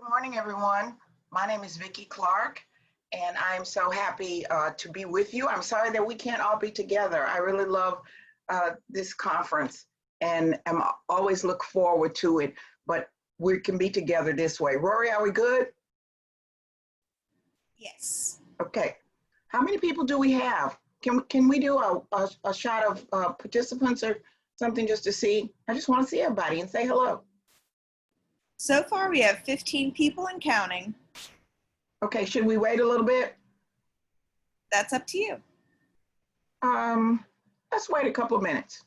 Morning, everyone. My name is Vicki Clark, and I'm so happy to be with you. I'm sorry that we can't all be together. I really love this conference, and I'm always look forward to it, but we can be together this way. Rory, are we good? Yes. Okay. How many people do we have? Can we do a shot of participants or something just to see? I just want to see everybody and say hello. So far, we have 15 people and counting. Okay, should we wait a little bit? That's up to you. Let's wait a couple of minutes.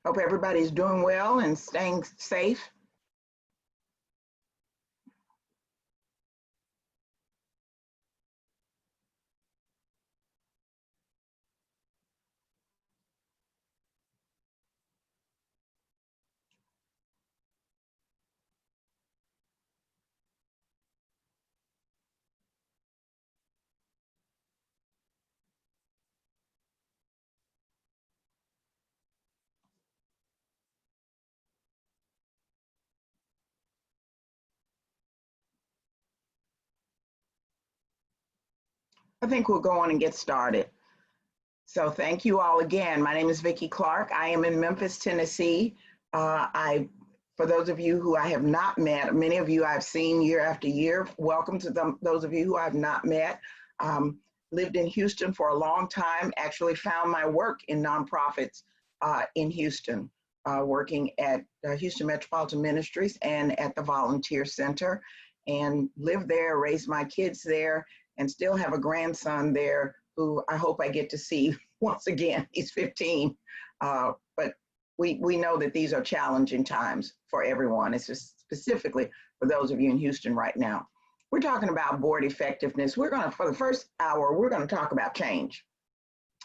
Hope everybody's doing well and staying safe. I think we'll go on and get started. So thank you all again. My name is Vicki Clark. I am in Memphis, Tennessee. For those of you who I have not met, many of you I've seen year after year. Welcome to those of you who I've not met. Lived in Houston for a long time, actually found my work in nonprofits in Houston, working at Houston Metropolitan Ministries and at the Volunteer Center, and lived there, raised my kids there, and still have a grandson there who I hope I get to see once again. He's 15, but we know that these are challenging times for everyone. It's just specifically for those of you in Houston right now. We're talking about board effectiveness. For the first hour, we're gonna talk about change.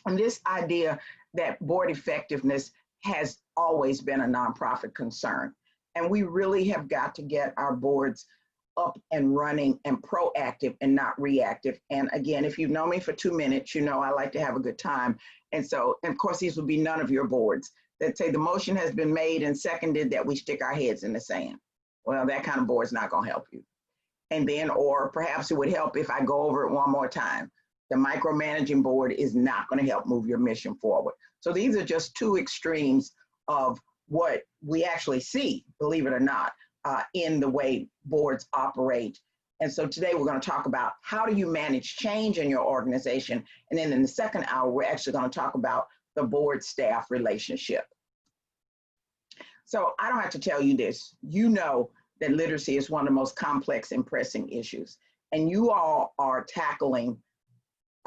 And this idea that board effectiveness has always been a nonprofit concern. And we really have got to get our boards up and running and proactive and not reactive. And again, if you've known me for 2 minutes, you know I like to have a good time. And so, of course, these will be none of your boards that say the motion has been made and seconded that we stick our heads in the sand. Well, that kind of board's not gonna help you. And then, or perhaps it would help if I go over it one more time. The micromanaging board is not gonna help move your mission forward. So these are just two extremes of what we actually see, believe it or not, in the way boards operate. And so today we're going to talk about how do you manage change in your organization. And then in the second hour, we're actually going to talk about the board staff relationship. So I don't have to tell you this. You know that literacy is one of the most complex and pressing issues. And you all are tackling,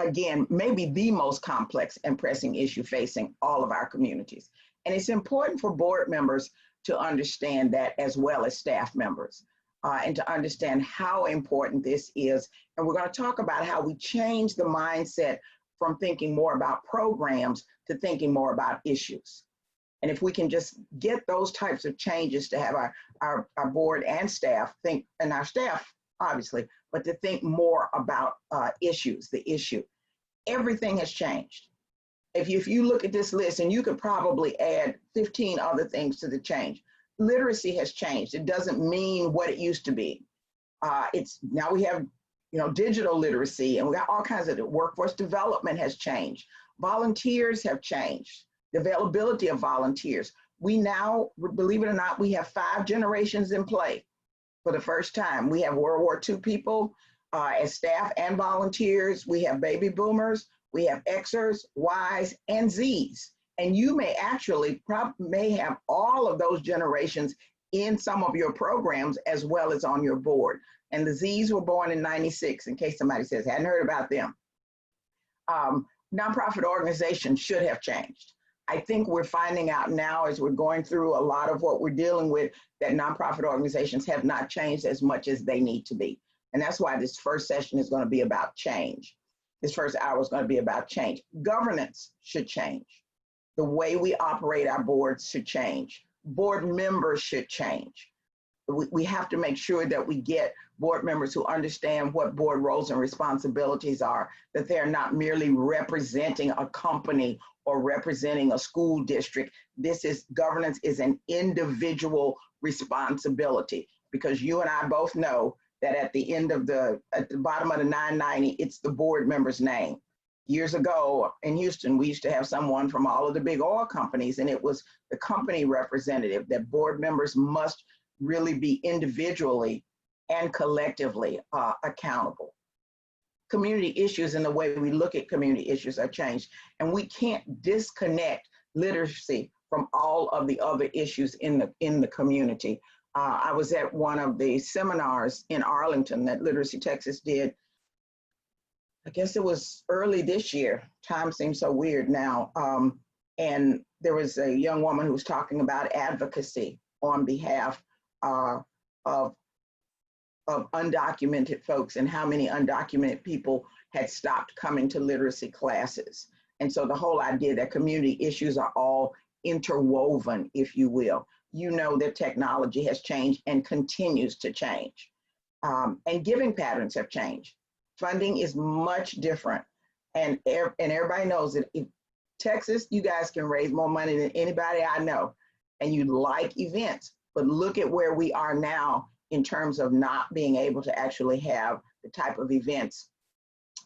again, maybe the most complex and pressing issue facing all of our communities. And it's important for board members to understand that, as well as staff members, and to understand how important this is. And we're going to talk about how we change the mindset from thinking more about programs to thinking more about issues. And if we can just get those types of changes to have our board and staff think, and our staff, obviously, but to think more about issues, the issue. Everything has changed. If you look at this list, and you could probably add 15 other things to the change. Literacy has changed. It doesn't mean what it used to be. Now we have, digital literacy, and we got all kinds of workforce development has changed. Volunteers have changed. The availability of volunteers. We now, believe it or not, we have 5 generations in play for the first time. We have World War II people as staff and volunteers. We have baby boomers. We have Xers, Ys, and Zs. And you may actually may have all of those generations in some of your programs as well as on your board. And the Zs were born in '96, in case somebody says, hadn't heard about them. Nonprofit organizations should have changed. I think we're finding out now as we're going through a lot of what we're dealing with that nonprofit organizations have not changed as much as they need to be. And that's why this first session is going to be about change. This first hour is going to be about change. Governance should change. The way we operate our boards should change. Board members should change. we have to make sure that we get board members who understand what board roles and responsibilities are, that they're not merely representing a company or representing a school district. Governance is an individual responsibility, because you and I both know that at the bottom of the 990, it's the board member's name. Years ago in Houston, we used to have someone from all of the big oil companies, and it was the company representative. That board members must really be individually and collectively accountable. Community issues and the way we look at community issues have changed, and we can't disconnect literacy from all of the other issues in the community. I was at one of the seminars in Arlington that Literacy Texas did. I guess it was early this year. Time seems so weird now. And there was a young woman who was talking about advocacy on behalf of undocumented folks, and how many undocumented people had stopped coming to literacy classes. And so the whole idea that community issues are all interwoven, if you will. You know that technology has changed and continues to change. And giving patterns have changed. Funding is much different. And everybody knows that in Texas, you guys can raise more money than anybody I know. And you like events, but look at where we are now in terms of not being able to actually have the type of events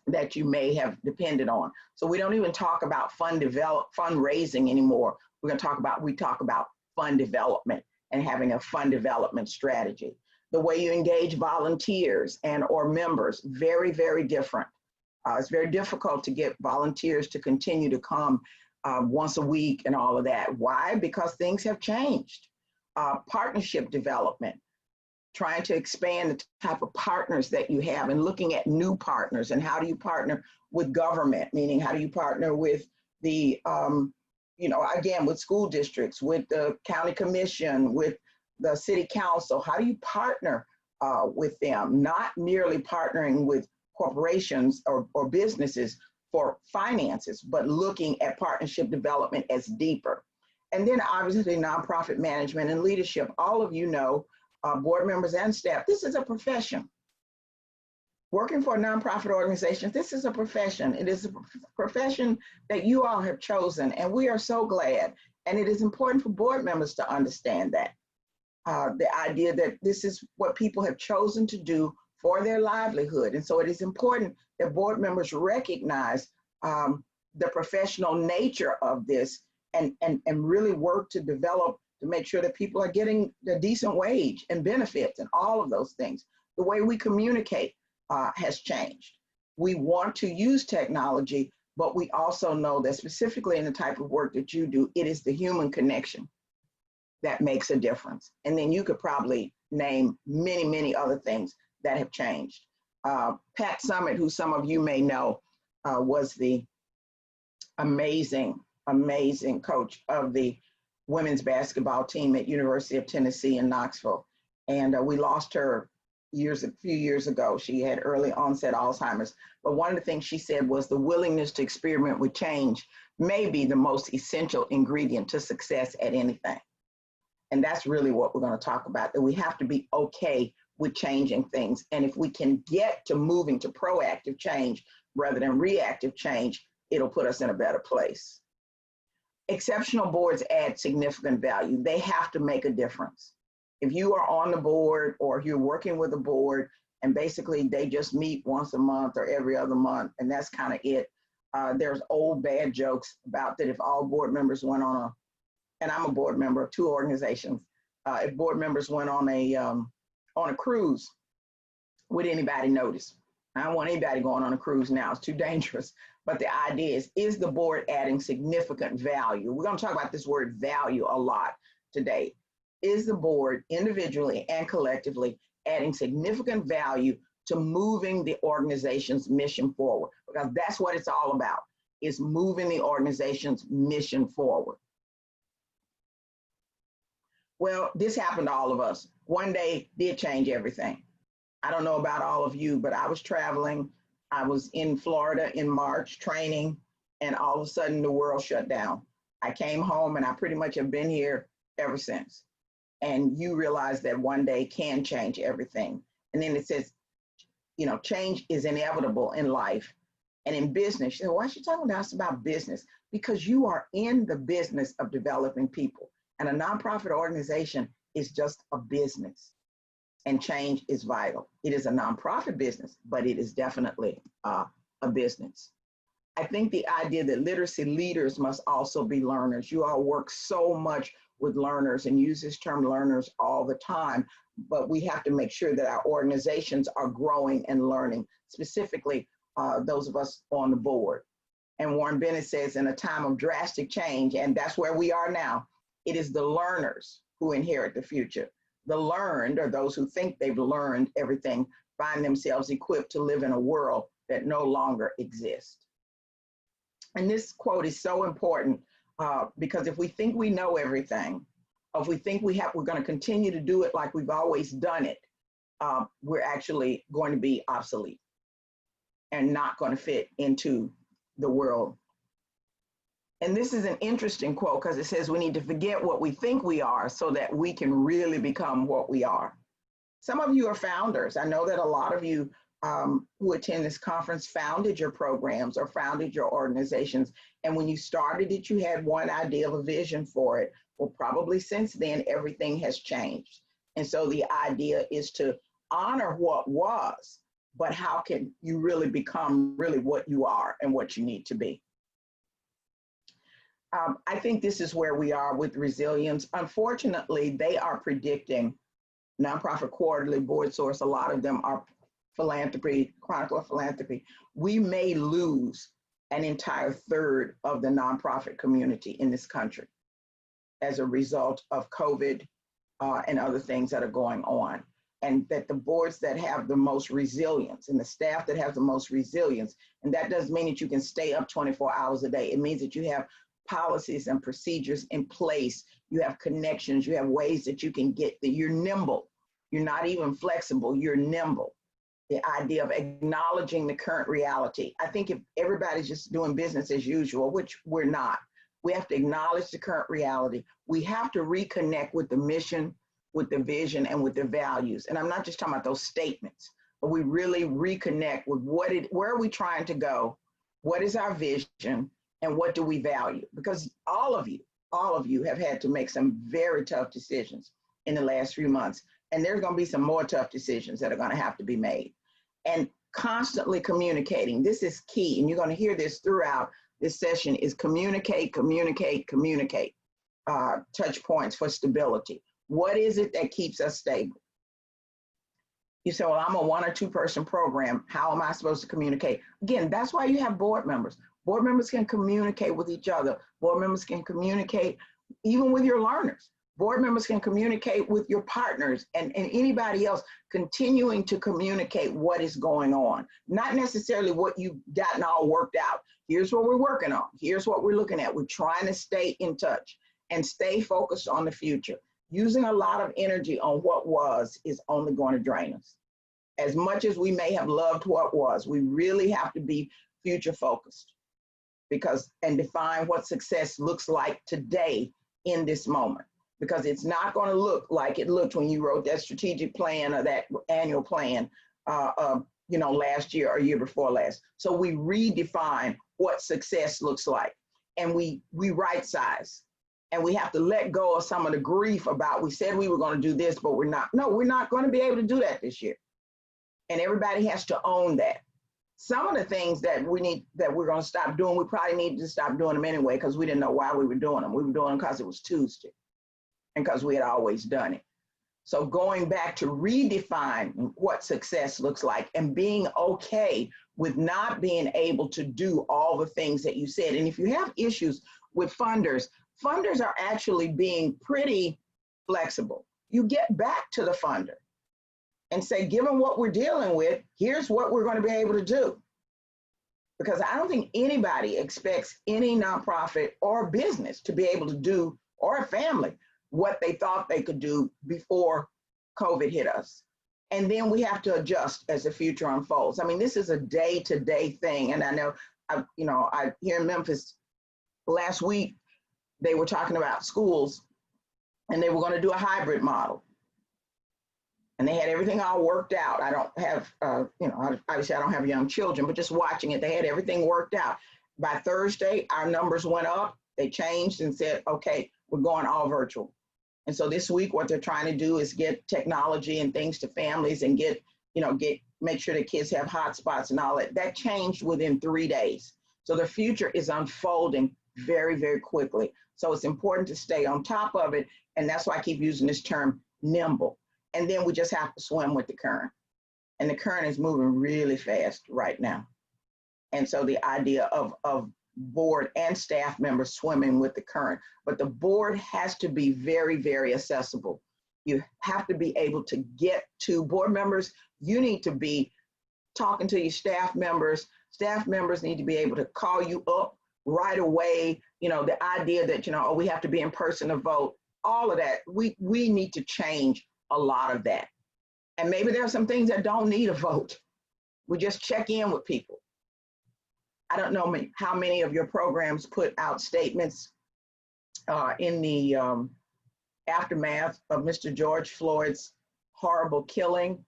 that you may have depended on. So we don't even talk about fundraising anymore. We talk about fund development and having a fund development strategy. The way you engage volunteers or members, very, very different. It's very difficult to get volunteers to continue to come once a week and all of that. Why? Because things have changed. Partnership development, trying to expand the type of partners that you have, and looking at new partners, and how do you partner with government, meaning how do you partner with the, again, with school districts, with the county commission, with the city council. How do you partner with them? Not merely partnering with corporations or businesses for finances, but looking at partnership development as deeper. And then obviously nonprofit management and leadership. All of you know, board members and staff, this is a profession. Working for a nonprofit organization, this is a profession. It is a profession that you all have chosen, and we are so glad. And it is important for board members to understand that. The idea that this is what people have chosen to do for their livelihood. And so it is important that board members recognize the professional nature of this, and really work to develop, to make sure that people are getting the decent wage and benefits and all of those things. The way we communicate has changed. We want to use technology, but we also know that specifically in the type of work that you do, it is the human connection that makes a difference. And then you could probably name many, many other things that have changed. Pat Summitt, who some of you may know, was the amazing coach of the women's basketball team at University of Tennessee in Knoxville. And we lost her a few years ago. She had early onset Alzheimer's. But one of the things she said was the willingness to experiment with change may be the most essential ingredient to success at anything. And that's really what we're going to talk about, that we have to be okay with changing things. And if we can get to moving to proactive change rather than reactive change, it'll put us in a better place. Exceptional boards add significant value. They have to make a difference. If you are on the board, or if you're working with a board and basically they just meet once a month or every other month, and that's kind of it, there's old bad jokes about that if all board members went on and I'm a board member of 2 organizations, if board members went on a cruise, would anybody notice? I don't want anybody going on a cruise now, it's too dangerous. But the idea is the board adding significant value? We're gonna talk about this word value a lot today. Is the board individually and collectively adding significant value to moving the organization's mission forward? Because that's what it's all about, is moving the organization's mission forward. Well, this happened to all of us. One day did change everything. I don't know about all of you, but I was traveling. I was in Florida in March training, and all of a sudden the world shut down. I came home and I pretty much have been here ever since. and you realize that one day can change everything. And then it says, change is inevitable in life and in business. You know, why is she talking to us about business? Because you are in the business of developing people. And a nonprofit organization is just a business. And change is vital. It is a nonprofit business, but it is definitely a business. I think the idea that literacy leaders must also be learners. You all work so much with learners and use this term learners all the time, but we have to make sure that our organizations are growing and learning, specifically those of us on the board. And Warren Bennett says, in a time of drastic change, and that's where we are now, it is the learners who inherit the future. The learned, or those who think they've learned everything, find themselves equipped to live in a world that no longer exists. And this quote is so important because if we think we know everything, or if we think we're going to continue to do it like we've always done it, we're actually going to be obsolete and not going to fit into the world. And this is an interesting quote because it says we need to forget what we think we are so that we can really become what we are. Some of you are founders. I know that a lot of you who attend this conference founded your programs or founded your organizations. And when you started it, you had one idea of a vision for it. Well, probably since then, everything has changed. And so the idea is to honor what was, but how can you really become really what you are and what you need to be? I think this is where we are with resilience. Unfortunately, they are predicting, Nonprofit Quarterly, Board Source, a lot of them are philanthropy, Chronicle of Philanthropy. We may lose an entire third of the nonprofit community in this country as a result of COVID and other things that are going on. And that the boards that have the most resilience and the staff that have the most resilience, and that doesn't mean that you can stay up 24 hours a day. It means that you have policies and procedures in place. You have connections, you have ways that you can get that you're nimble. You're not even flexible, you're nimble. The idea of acknowledging the current reality. I think if everybody's just doing business as usual, which we're not, we have to acknowledge the current reality. We have to reconnect with the mission, with the vision, and with the values. And I'm not just talking about those statements, but we really reconnect with where are we trying to go? What is our vision? And what do we value? Because all of you have had to make some very tough decisions in the last few months. And there's going to be some more tough decisions that are going to have to be made. And constantly communicating, this is key. And you're going to hear this throughout this session, is communicate, communicate, communicate. Touch points for stability. What is it that keeps us stable? You say, well, I'm a 1 or 2 person program. How am I supposed to communicate? Again, that's why you have board members. Board members can communicate with each other. Board members can communicate even with your learners. Board members can communicate with your partners and anybody else, continuing to communicate what is going on. Not necessarily what you've gotten all worked out. Here's what we're working on. Here's what we're looking at. We're trying to stay in touch and stay focused on the future. Using a lot of energy on what was is only going to drain us. As much as we may have loved what was, we really have to be future focused and define what success looks like today in this moment. Because it's not going to look like it looked when you wrote that strategic plan or that annual plan, last year or year before last. So we redefine what success looks like, and we right size, and we have to let go of some of the grief about we said we were going to do this, but we're not. No, we're not going to be able to do that this year, and everybody has to own that. Some of the things that we're going to stop doing, we probably need to stop doing them anyway because we didn't know why we were doing them. We were doing them because it was Tuesday. And because we had always done it. So going back to redefine what success looks like and being okay with not being able to do all the things that you said. And if you have issues with funders are actually being pretty flexible. You get back to the funder and say, given what we're dealing with, here's what we're going to be able to do. Because I don't think anybody expects any nonprofit or business to be able to do, or a family, what they thought they could do before COVID hit us. And then we have to adjust as the future unfolds. I mean, this is a day-to-day thing. And I know, here in Memphis last week, they were talking about schools and they were going to do a hybrid model. And they had everything all worked out. I don't have, obviously I don't have young children, but just watching it, they had everything worked out. By Thursday, our numbers went up. They changed and said, okay, we're going all virtual. And so this week, what they're trying to do is get technology and things to families and make sure the kids have hotspots and all that. That changed within 3 days. So the future is unfolding very, very quickly. So it's important to stay on top of it. And that's why I keep using this term nimble. And then we just have to swim with the current. And the current is moving really fast right now. And so the idea of board and staff members swimming with the current, but the board has to be very, very accessible. You have to be able to get to board members. You need to be talking to your staff members. Staff members need to be able to call you up right away. The idea that, we have to be in person to vote, all of that, we need to change a lot of that. And maybe there are some things that don't need a vote. We just check in with people. I don't know how many of your programs put out statements in the aftermath of Mr. George Floyd's horrible killing.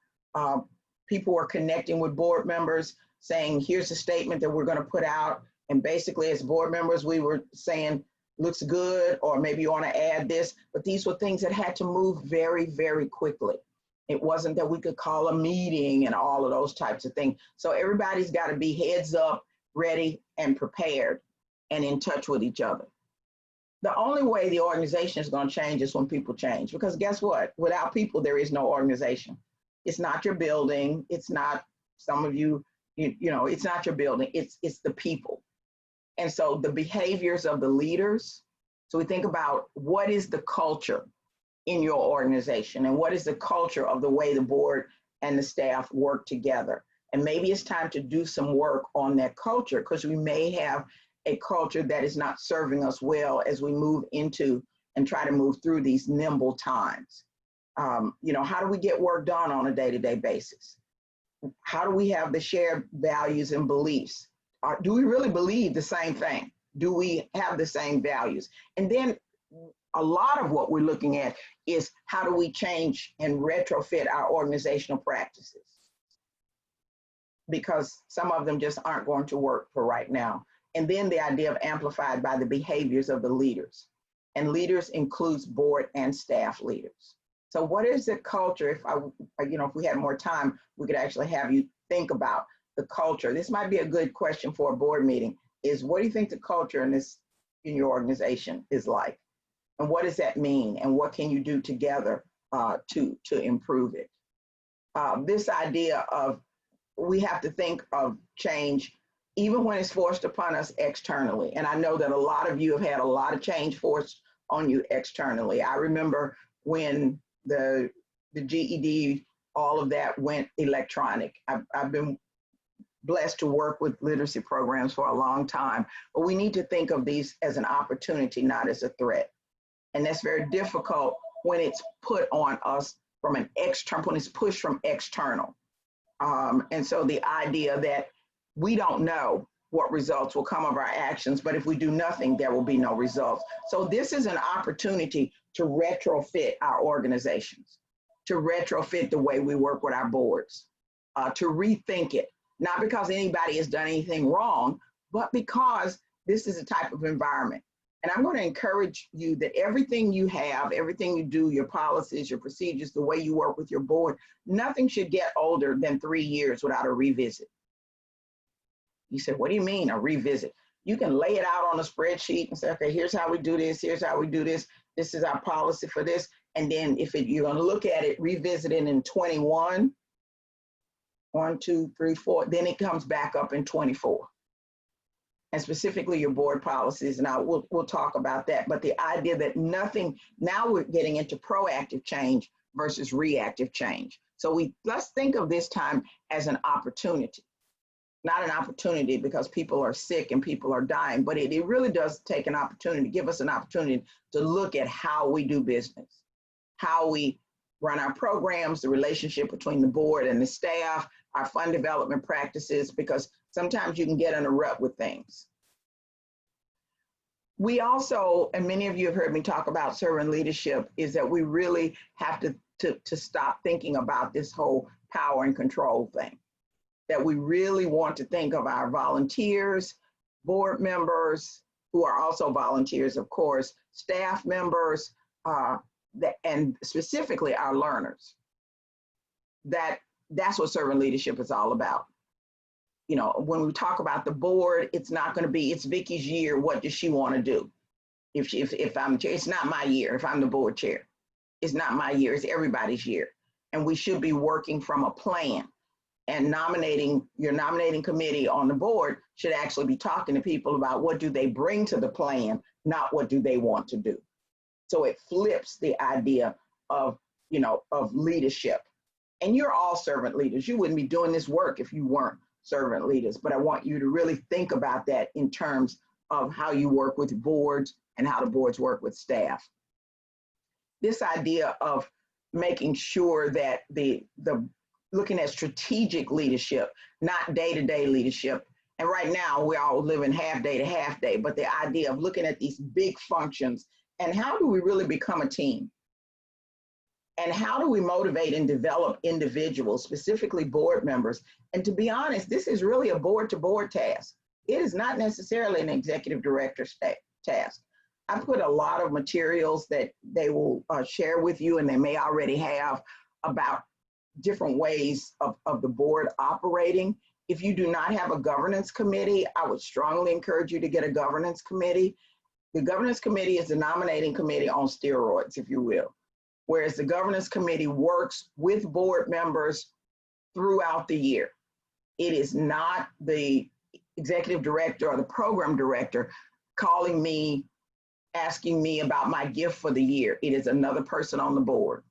People were connecting with board members saying, here's a statement that we're going to put out. And basically, as board members, we were saying, looks good, or maybe you want to add this. But these were things that had to move very, very quickly. It wasn't that we could call a meeting and all of those types of things. So everybody's got to be heads up, ready, and prepared, and in touch with each other. The only way the organization is going to change is when people change, because guess what? Without people, there is no organization. It's not your building. It's not some of you, it's not your building. It's the people. And so the behaviors of the leaders. So we think about what is the culture in your organization, and what is the culture of the way the board and the staff work together. And maybe it's time to do some work on that culture, because we may have a culture that is not serving us well as we move into and try to move through these nimble times. How do we get work done on a day-to-day basis? How do we have the shared values and beliefs? Do we really believe the same thing? Do we have the same values? And then a lot of what we're looking at is how do we change and retrofit our organizational practices? Because some of them just aren't going to work for right now. And then the idea of amplified by the behaviors of the leaders. And leaders includes board and staff leaders. So what is the culture? If we had more time, we could actually have you think about the culture. This might be a good question for a board meeting, is what do you think the culture in your organization is like? And what does that mean? And what can you do together to improve it? This idea of we have to think of change even when it's forced upon us externally. And I know that a lot of you have had a lot of change forced on you externally. I remember when the GED, all of that went electronic. I've been blessed to work with literacy programs for a long time, but we need to think of these as an opportunity, not as a threat. And that's very difficult when it's put on us from an external, when it's pushed from external. And so the idea that we don't know what results will come of our actions, but if we do nothing, there will be no results. So this is an opportunity to retrofit our organizations, to retrofit the way we work with our boards, to rethink it, not because anybody has done anything wrong, but because this is a type of environment. And I'm going to encourage you that everything you have, everything you do, your policies, your procedures, the way you work with your board, nothing should get older than 3 years without a revisit. You said, what do you mean a revisit? You can lay it out on a spreadsheet and say, okay, here's how we do this. Here's how we do this. This is our policy for this. And then you're going to look at it, revisit it in 21, 1, 2, 3, 4, then it comes back up in 24. And specifically your board policies, and we'll talk about that. But the idea that nothing, now we're getting into proactive change versus reactive change. So let's think of this time as an opportunity, not an opportunity because people are sick and people are dying, but it really does take an opportunity, give us an opportunity to look at how we do business, how we run our programs, the relationship between the board and the staff, our fund development practices, because sometimes you can get in a rut with things. We also, and many of you have heard me talk about servant leadership, is that we really have to stop thinking about this whole power and control thing. That we really want to think of our volunteers, board members, who are also volunteers, of course, staff members, and specifically our learners. That's what servant leadership is all about. You know, when we talk about the board, it's not going to be, it's Vicki's year, what does she want to do? If I'm chair, it's not my year. If I'm the board chair, it's not my year, it's everybody's year. And we should be working from a plan. And your nominating committee on the board should actually be talking to people about what do they bring to the plan, not what do they want to do. So it flips the idea of, of leadership. And you're all servant leaders. You wouldn't be doing this work if you weren't servant leaders. But I want you to really think about that in terms of how you work with boards and how the boards work with staff. This idea of making sure that the looking at strategic leadership, not day-to-day leadership. And right now we all live in half day to half day, but the idea of looking at these big functions and how do we really become a team? And how do we motivate and develop individuals, specifically board members? And to be honest, this is really a board-to-board task. It is not necessarily an executive director task. I put a lot of materials that they will share with you, and they may already have, about different ways of the board operating. If you do not have a governance committee, I would strongly encourage you to get a governance committee. The governance committee is the nominating committee on steroids, if you will. Whereas the governance committee works with board members throughout the year. It is not the executive director or the program director calling me, asking me about my gift for the year. It is another person on the board.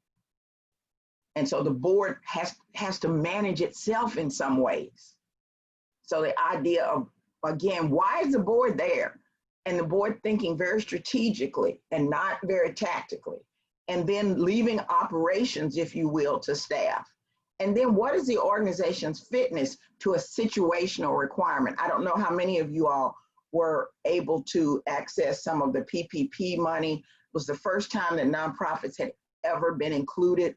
And so the board has to manage itself in some ways. So the idea of, again, why is the board there? And the board thinking very strategically and not very tactically. And then leaving operations, if you will, to staff. And then what is the organization's fitness to a situational requirement? I don't know how many of you all were able to access some of the PPP money. It was the first time that nonprofits had ever been included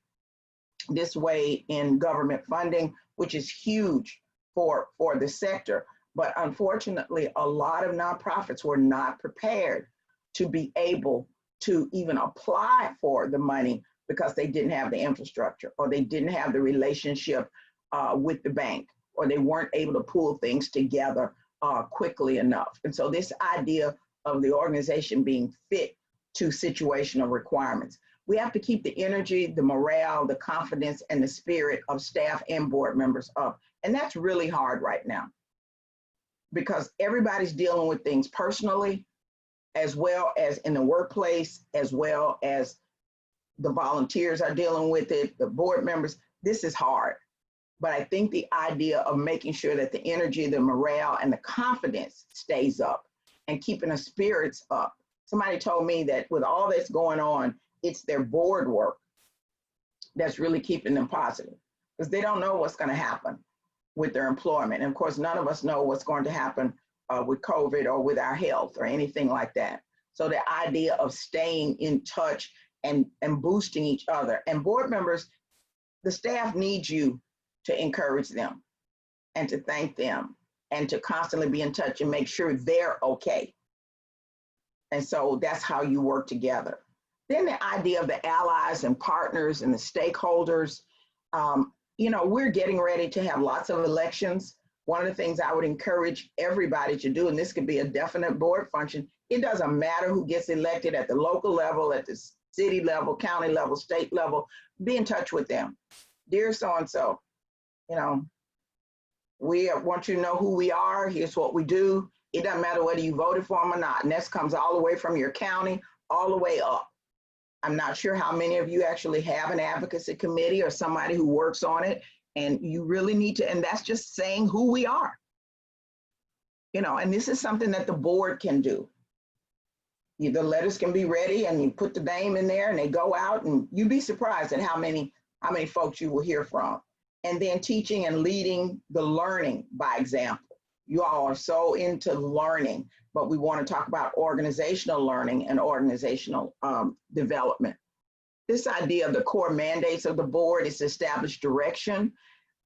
this way in government funding, which is huge for the sector. But unfortunately, a lot of nonprofits were not prepared to be able to even apply for the money because they didn't have the infrastructure, or they didn't have the relationship with the bank, or they weren't able to pull things together quickly enough. And so this idea of the organization being fit to situational requirements. We have to keep the energy, the morale, the confidence, and the spirit of staff and board members up. And that's really hard right now because everybody's dealing with things personally, as well as in the workplace, as well as the volunteers are dealing with it, the board members. This is hard. But I think the idea of making sure that the energy, the morale, and the confidence stays up and keeping the spirits up. Somebody told me that with all that's going on, it's their board work that's really keeping them positive, because they don't know what's going to happen with their employment. And of course, none of us know what's going to happen with COVID or with our health or anything like that. So the idea of staying in touch and boosting each other. And board members, the staff needs you to encourage them and to thank them and to constantly be in touch and make sure they're okay. And so that's how you work together. Then the idea of the allies and partners and the stakeholders. We're getting ready to have lots of elections. One of the things I would encourage everybody to do, and this could be a definite board function, it doesn't matter who gets elected at the local level, at the city level, county level, state level, be in touch with them. Dear so-and-so, we want you to know who we are. Here's what we do. It doesn't matter whether you voted for them or not. And this comes all the way from your county, all the way up. I'm not sure how many of you actually have an advocacy committee or somebody who works on it. And you really need to, and that's just saying who we are. And this is something that the board can do. The letters can be ready and you put the name in there and they go out, and you'd be surprised at how many folks you will hear from. And then teaching and leading the learning by example. You all are so into learning, but we want to talk about organizational learning and organizational development. This idea of the core mandates of the board is to establish direction,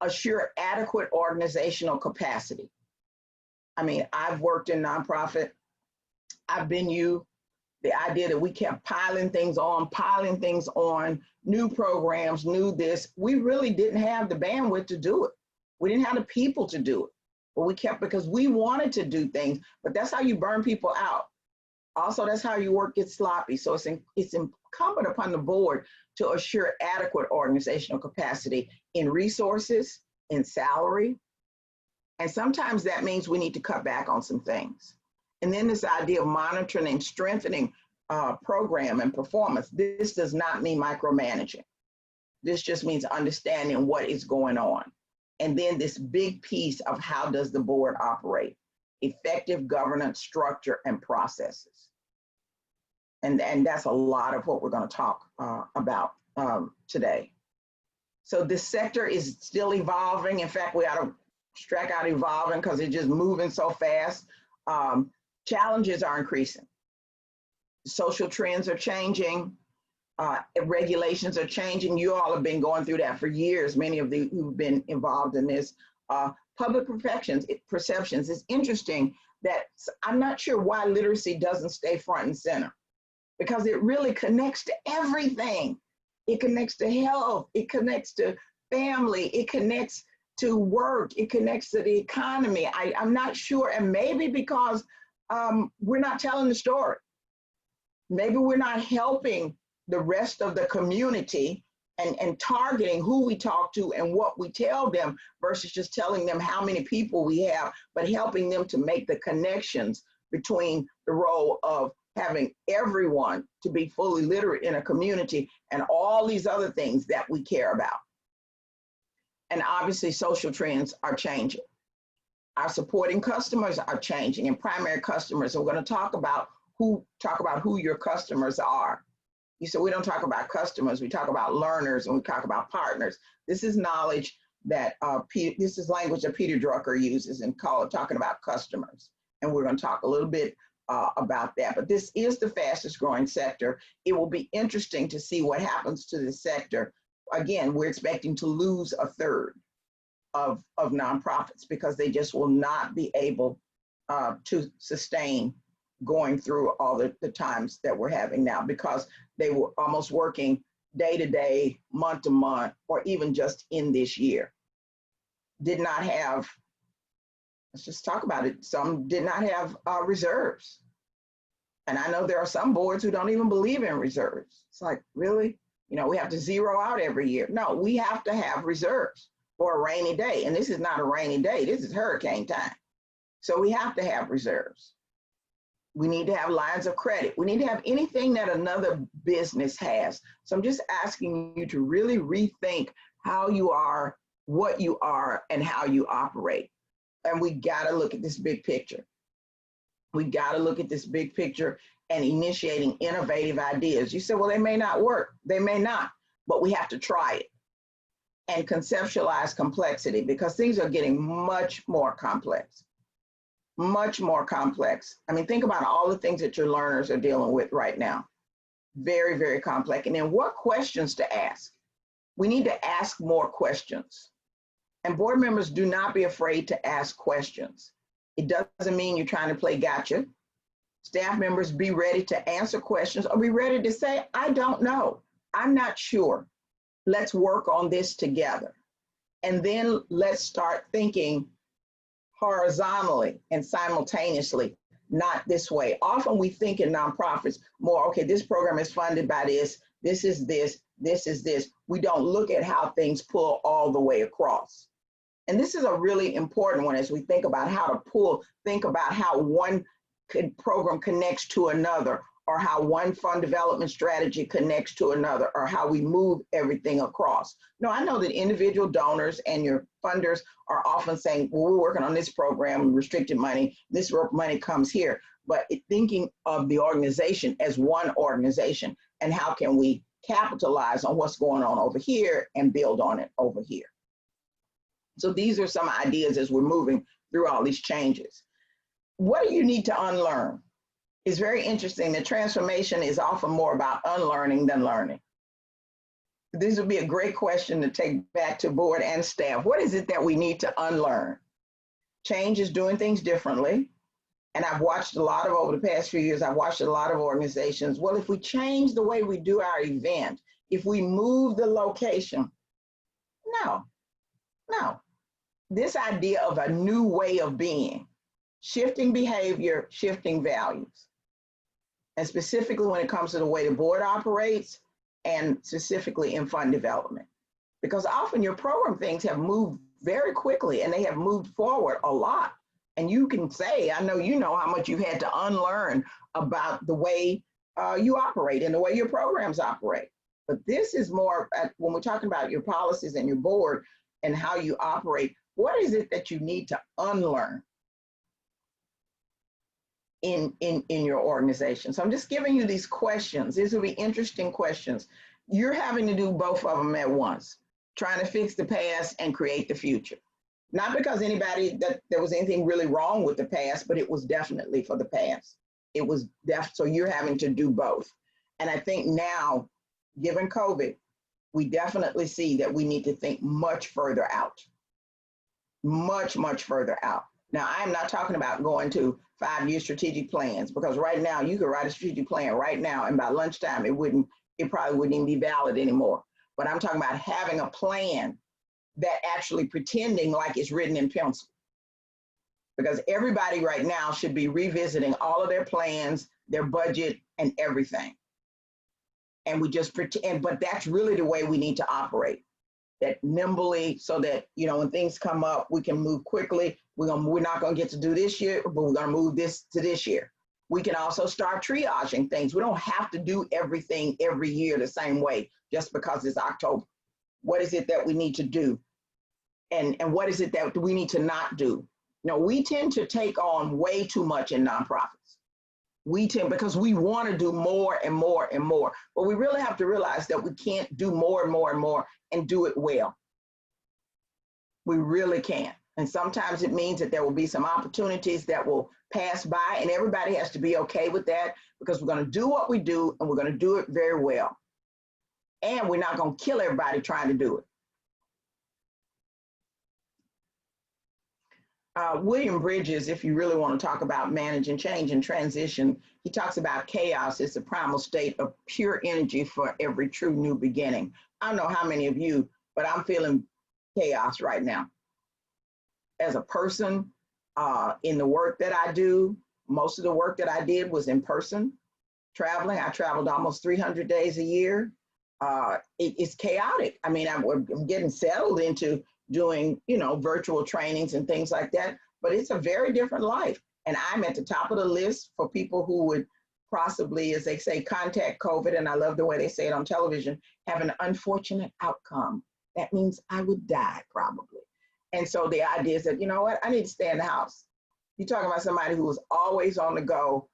assure adequate organizational capacity. I mean, I've worked in nonprofit. I've been the idea that we kept piling things on, new programs, new this. We really didn't have the bandwidth to do it. We didn't have the people to do it. But we kept, because we wanted to do things, but that's how you burn people out. Also, that's how your work gets sloppy. So it's incumbent upon the board to assure adequate organizational capacity in resources, in salary. And sometimes that means we need to cut back on some things. And then this idea of monitoring and strengthening program and performance. This does not mean micromanaging. This just means understanding what is going on. And then this big piece of how does the board operate? Effective governance, structure, and processes. And that's a lot of what we're going to talk about today. So this sector is still evolving. In fact, we ought to strike out evolving because it's just moving so fast. Challenges are increasing. Social trends are changing. Regulations are changing. You all have been going through that for years, many of you who've been involved in this. Public perceptions. It's interesting that I'm not sure why literacy doesn't stay front and center, because it really connects to everything. It connects to health, it connects to family, it connects to work, it connects to the economy. I'm not sure, and maybe because we're not telling the story. Maybe we're not helping the rest of the community and targeting who we talk to and what we tell them versus just telling them how many people we have, but helping them to make the connections between the role of having everyone to be fully literate in a community and all these other things that we care about. And obviously social trends are changing. Our supporting customers are changing, and primary customers. And we're going to talk about who your customers are. You said we don't talk about customers, we talk about learners and we talk about partners. This is knowledge that, this is language that Peter Drucker uses and talking about customers. And we're going to talk a little bit about that. But this is the fastest growing sector. It will be interesting to see what happens to this sector. Again, we're expecting to lose a third of nonprofits because they just will not be able to sustain going through all the times that we're having now, because they were almost working day to day, month to month, or even just in this year. Did not have, let's just talk about it, some did not have reserves. And I know there are some boards who don't even believe in reserves. It's like, really? You know, we have to zero out every year. No, we have to have reserves for a rainy day. And this is not a rainy day, this is hurricane time. So we have to have reserves. We need to have lines of credit. We need to have anything that another business has. So I'm just asking you to really rethink how you are, what you are, and how you operate. And we gotta look at this big picture. We gotta look at this big picture and initiating innovative ideas. You said, well, they may not work. They may not, but we have to try it and conceptualize complexity, because things are getting much more complex. Much more complex. I mean, think about all the things that your learners are dealing with right now. Very, very complex. And then what questions to ask? We need to ask more questions. And board members, do not be afraid to ask questions. It doesn't mean you're trying to play gotcha. Staff members, be ready to answer questions or be ready to say, I don't know. I'm not sure. Let's work on this together. And then let's start thinking horizontally and simultaneously, not this way. Often we think in nonprofits more, okay, this program is funded by this, this is this, this is this. We don't look at how things pull all the way across. And this is a really important one as we think about how to think about how one program connects to another, or how one fund development strategy connects to another, or how we move everything across. No, I know that individual donors and your funders are often saying, well, we're working on this program, restricted money, this money comes here. But thinking of the organization as one organization, and how can we capitalize on what's going on over here and build on it over here. So these are some ideas as we're moving through all these changes. What do you need to unlearn? It's very interesting that transformation is often more about unlearning than learning. This would be a great question to take back to board and staff. What is it that we need to unlearn? Change is doing things differently. And I've watched a lot of, over the past few years, I've watched a lot of organizations. Well, if we change the way we do our event, if we move the location, no. This idea of a new way of being, shifting behavior, shifting values. And specifically when it comes to the way the board operates, and specifically in fund development. Because often your program things have moved very quickly and they have moved forward a lot. And you can say, I know you know how much you had to unlearn about the way you operate and the way your programs operate. But this is more, when we're talking about your policies and your board and how you operate, what is it that you need to unlearn in your organization? So I'm just giving you these questions. These will be interesting questions. You're having to do both of them at once, trying to fix the past and create the future. Not because that there was anything really wrong with the past, but it was definitely for the past. It was so you're having to do both. And I think now, given COVID, we definitely see that we need to think much further out. Much further out. Now, I'm not talking about going to 5-year strategic plans, because right now you could write a strategic plan right now and by lunchtime it probably wouldn't even be valid anymore. But I'm talking about having a plan that actually pretending like it's written in pencil. Because everybody right now should be revisiting all of their plans, their budget, and everything. And we just pretend, but that's really the way we need to operate. That nimbly, so that, when things come up, we can move quickly. We're not gonna get to do this year, but we're gonna move this to this year. We can also start triaging things. We don't have to do everything every year the same way just because it's October. What is it that we need to do? And what is it that we need to not do? We tend to take on way too much in nonprofits. Because we want to do more and more and more, but we really have to realize that we can't do more and more and more and do it well. We really can't. And sometimes it means that there will be some opportunities that will pass by, and everybody has to be okay with that, because we're going to do what we do and we're going to do it very well. And we're not going to kill everybody trying to do it. William Bridges, if you really want to talk about managing change and transition, he talks about chaos is the primal state of pure energy for every true new beginning. I don't know how many of you, but I'm feeling chaos right now. As a person, in the work that I do, most of the work that I did was in person, traveling. I traveled almost 300 days a year. It's chaotic. I mean, I'm getting settled into doing, virtual trainings and things like that, but it's a very different life. And I'm at the top of the list for people who would possibly, as they say, contact COVID, and I love the way they say it on television, have an unfortunate outcome. That means I would die probably. And so the idea is that, I need to stay in the house. You're talking about somebody who was always on the go,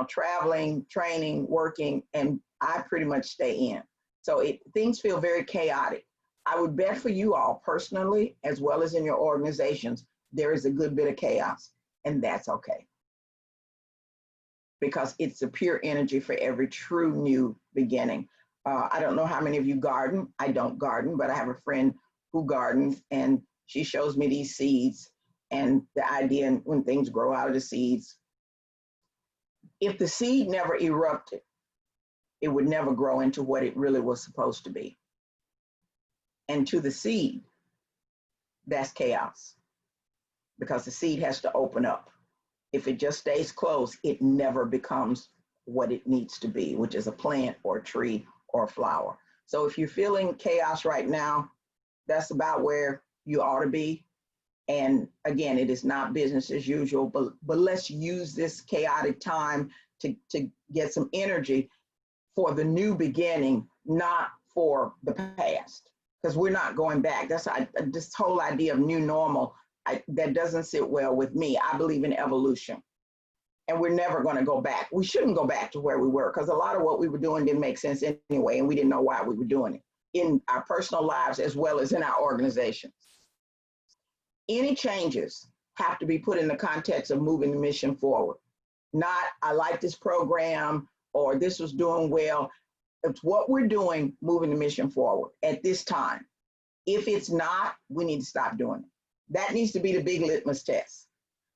traveling, training, working, and I pretty much stay in. So things feel very chaotic. I would bet for you all personally, as well as in your organizations, there is a good bit of chaos, and that's okay. Because it's a pure energy for every true new beginning. I don't know how many of you garden. I don't garden, but I have a friend who gardens, and she shows me these seeds and the idea when things grow out of the seeds. If the seed never erupted, it would never grow into what it really was supposed to be. And to the seed, that's chaos, because the seed has to open up. If it just stays closed, it never becomes what it needs to be, which is a plant or a tree or a flower. So if you're feeling chaos right now, that's about where you ought to be. And again, it is not business as usual, but let's use this chaotic time to get some energy for the new beginning, not for the past. Because we're not going back. That's this whole idea of new normal, that doesn't sit well with me. I believe in evolution, and we're never going to go back. We shouldn't go back to where we were, because a lot of what we were doing didn't make sense anyway, and we didn't know why we were doing it in our personal lives as well as in our organizations. Any changes have to be put in the context of moving the mission forward. Not, I like this program, or this was doing well. It's what we're doing, moving the mission forward at this time. If it's not, we need to stop doing it. That needs to be the big litmus test.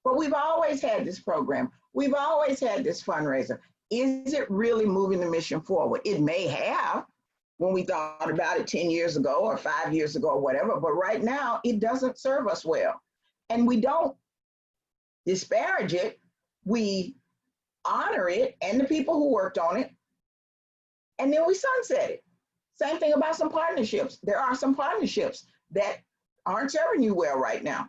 But we've always had this program. We've always had this fundraiser. Is it really moving the mission forward? It may have when we thought about it 10 years ago or 5 years ago or whatever, but right now it doesn't serve us well. And we don't disparage it. We honor it and the people who worked on it, and then we sunset it. Same thing about some partnerships. There are some partnerships that aren't serving you well right now,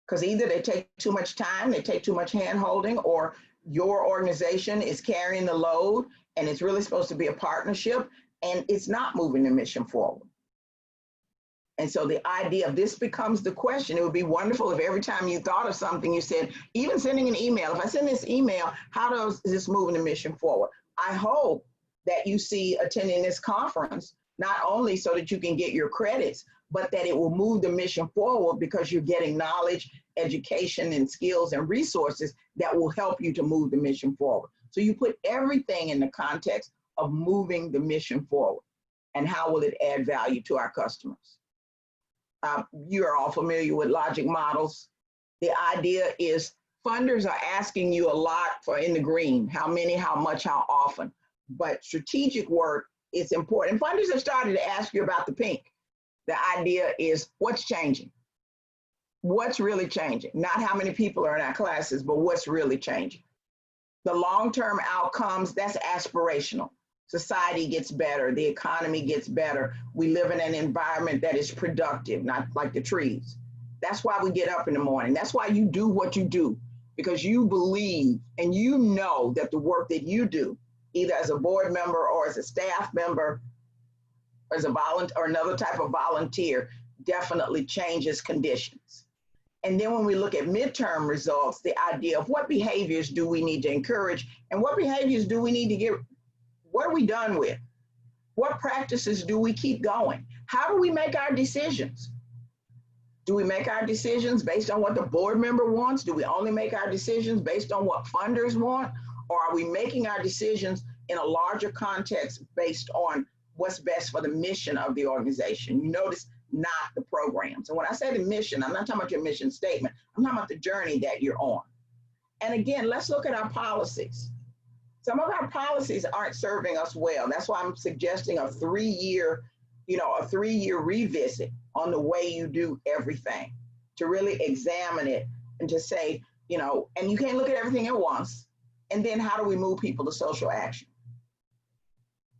because either they take too much time, they take too much hand holding, or your organization is carrying the load and it's really supposed to be a partnership and it's not moving the mission forward. And so the idea of this becomes the question. It would be wonderful if every time you thought of something, you said, even sending an email, if I send this email, how does this move the mission forward? I hope that you see attending this conference, not only so that you can get your credits, but that it will move the mission forward because you're getting knowledge, education, and skills and resources that will help you to move the mission forward. So you put everything in the context of moving the mission forward and how will it add value to our customers. You're all familiar with logic models. The idea is funders are asking you a lot for in the green, how many, how much, how often, but strategic work is important. And funders have started to ask you about the pink. The idea is what's changing? What's really changing? Not how many people are in our classes, but what's really changing. The long-term outcomes, that's aspirational. Society gets better, the economy gets better. We live in an environment that is productive, not like the trees. That's why we get up in the morning. That's why you do what you do, because you believe and you know that the work that you do, either as a board member or as a staff member, or as a volunteer or another type of volunteer, definitely changes conditions. And then when we look at midterm results, the idea of what behaviors do we need to encourage and what behaviors do we need to get, what are we done with? What practices do we keep going? How do we make our decisions? Do we make our decisions based on what the board member wants? Do we only make our decisions based on what funders want? Or are we making our decisions in a larger context based on what's best for the mission of the organization? You notice not the programs. And when I say the mission, I'm not talking about your mission statement. I'm talking about the journey that you're on. And again, let's look at our policies. Some of our policies aren't serving us well. That's why I'm suggesting a 3-year revisit on the way you do everything, to really examine it and to say, and you can't look at everything at once. And then how do we move people to social action?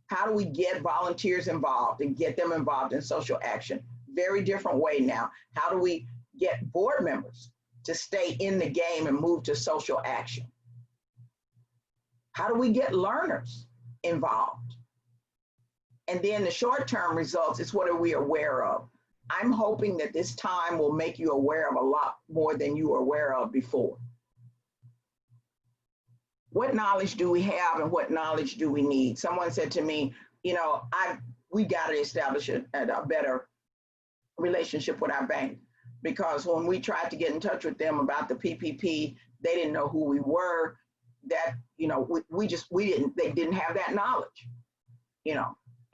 How do we get volunteers involved and get them involved in social action? Very different way now. How do we get board members to stay in the game and move to social action? How do we get learners involved? And then the short-term results is what are we aware of? I'm hoping that this time will make you aware of a lot more than you were aware of before. What knowledge do we have and what knowledge do we need? Someone said to me, we got to establish a better relationship with our bank, because when we tried to get in touch with them about the PPP, they didn't know who we were. That, they didn't have that knowledge.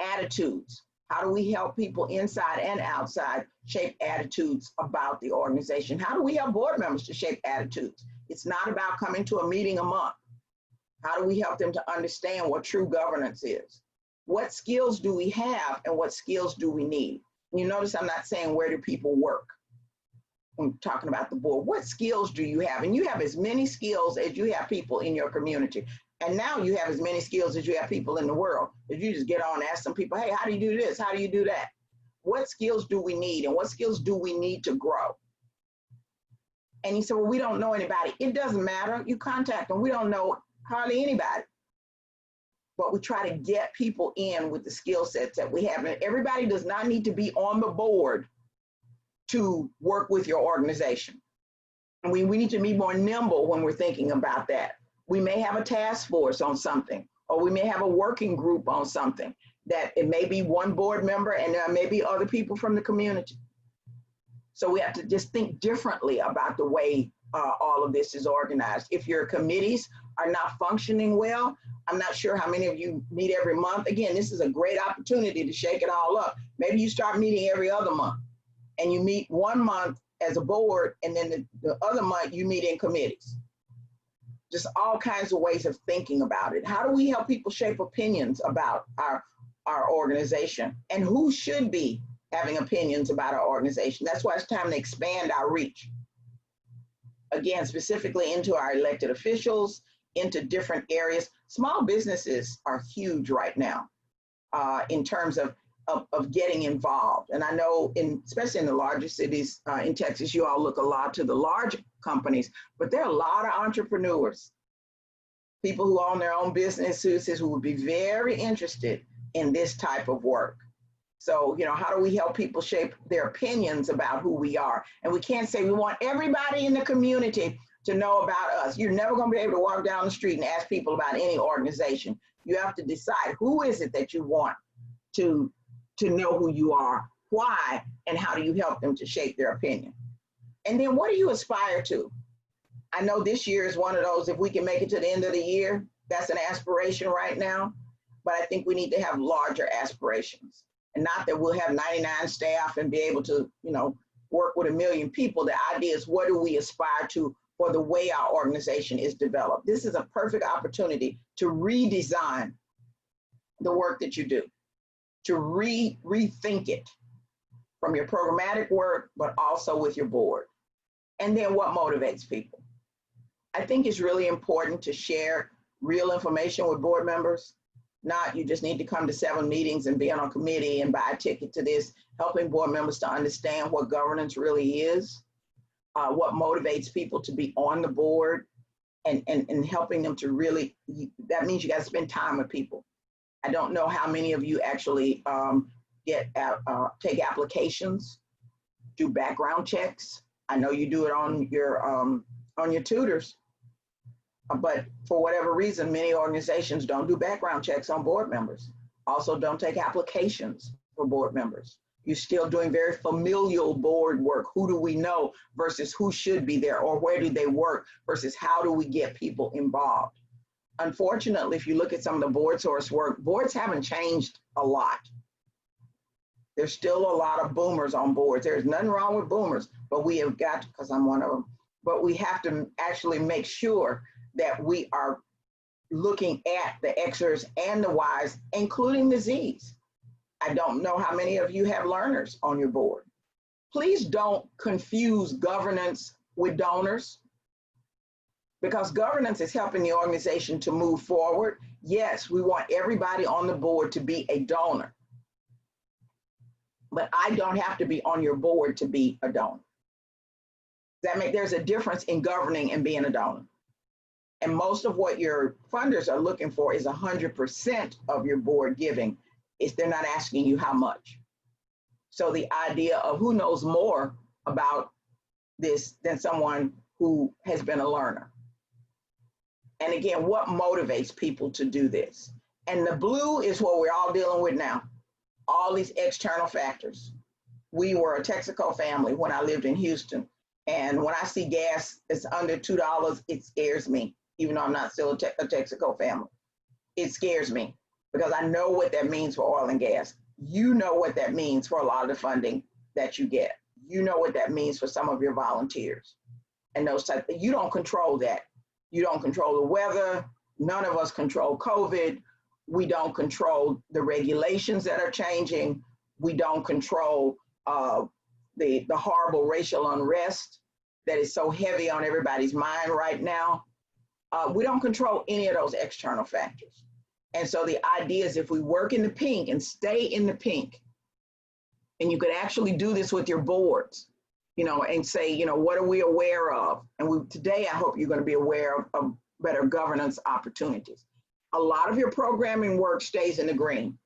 Attitudes. How do we help people inside and outside shape attitudes about the organization? How do we help board members to shape attitudes? It's not about coming to a meeting a month. How do we help them to understand what true governance is? What skills do we have and what skills do we need? You notice I'm not saying where do people work. I'm talking about the board. What skills do you have? And you have as many skills as you have people in your community. And now you have as many skills as you have people in the world. If you just get on and ask some people, hey, how do you do this? How do you do that? What skills do we need? And what skills do we need to grow? And he said, well, we don't know anybody. It doesn't matter. You contact them. We don't know hardly anybody. But we try to get people in with the skill sets that we have. And everybody does not need to be on the board to work with your organization. And we need to be more nimble when we're thinking about that. We may have a task force on something, or we may have a working group on something that it may be one board member and there may be other people from the community. So we have to just think differently about the way all of this is organized. If your committees are not functioning well, I'm not sure how many of you meet every month. Again, this is a great opportunity to shake it all up. Maybe you start meeting every other month and you meet 1 month as a board, and then the other month you meet in committees. Just all kinds of ways of thinking about it. How do we help people shape opinions about our organization, and who should be having opinions about our organization? That's why it's time to expand our reach. Again, specifically into our elected officials, into different areas. Small businesses are huge right now in terms of getting involved. And I know, especially in the larger cities in Texas, you all look a lot to the large companies, but there are a lot of entrepreneurs, people who own their own businesses who would be very interested in this type of work. So, how do we help people shape their opinions about who we are? And we can't say we want everybody in the community to know about us. You're never going to be able to walk down the street and ask people about any organization. You have to decide who is it that you want to know who you are, why, and how do you help them to shape their opinion? And then what do you aspire to? I know this year is one of those, if we can make it to the end of the year, that's an aspiration right now, but I think we need to have larger aspirations. And not that we'll have 99 staff and be able to, work with 1 million people. The idea is, what do we aspire to for the way our organization is developed? This is a perfect opportunity to redesign the work that you do, to rethink it from your programmatic work, but also with your board. And then what motivates people? I think it's really important to share real information with board members. Not you just need to come to 7 meetings and be on a committee and buy a ticket to this, helping board members to understand what governance really is, what motivates people to be on the board, and helping them to really, that means you got to spend time with people. I don't know how many of you actually take applications, do background checks. I know you do it on your tutors, but for whatever reason, many organizations don't do background checks on board members. Also don't take applications for board members. You're still doing very familial board work. Who do we know versus who should be there, or where do they work versus how do we get people involved? Unfortunately, if you look at some of the board source work, boards haven't changed a lot. There's still a lot of boomers on boards. There's nothing wrong with boomers, but we have got, because I'm one of them, but we have to actually make sure that we are looking at the Xers and the Ys, including the Zs. I don't know how many of you have learners on your board. Please don't confuse governance with donors, because governance is helping the organization to move forward. Yes, we want everybody on the board to be a donor, but I don't have to be on your board to be a donor. There's a difference in governing and being a donor. And most of what your funders are looking for is 100% of your board giving. They're not asking you how much. So the idea of who knows more about this than someone who has been a learner. And again, what motivates people to do this? And the blue is what we're all dealing with now. All these external factors. We were a Texaco family when I lived in Houston. And when I see gas that's under $2, it scares me, even though I'm not still a Texaco family. It scares me because I know what that means for oil and gas. You know what that means for a lot of the funding that you get. You know what that means for some of your volunteers and those types. You don't control that. You don't control the weather. None of us control COVID. We don't control the regulations that are changing. We don't control the horrible racial unrest that is so heavy on everybody's mind right now. We don't control any of those external factors. And so the idea is, if we work in the pink and stay in the pink, and you could actually do this with your boards, and say, what are we aware of? And today, I hope you're going to be aware of better governance opportunities. A lot of your programming work stays in the green.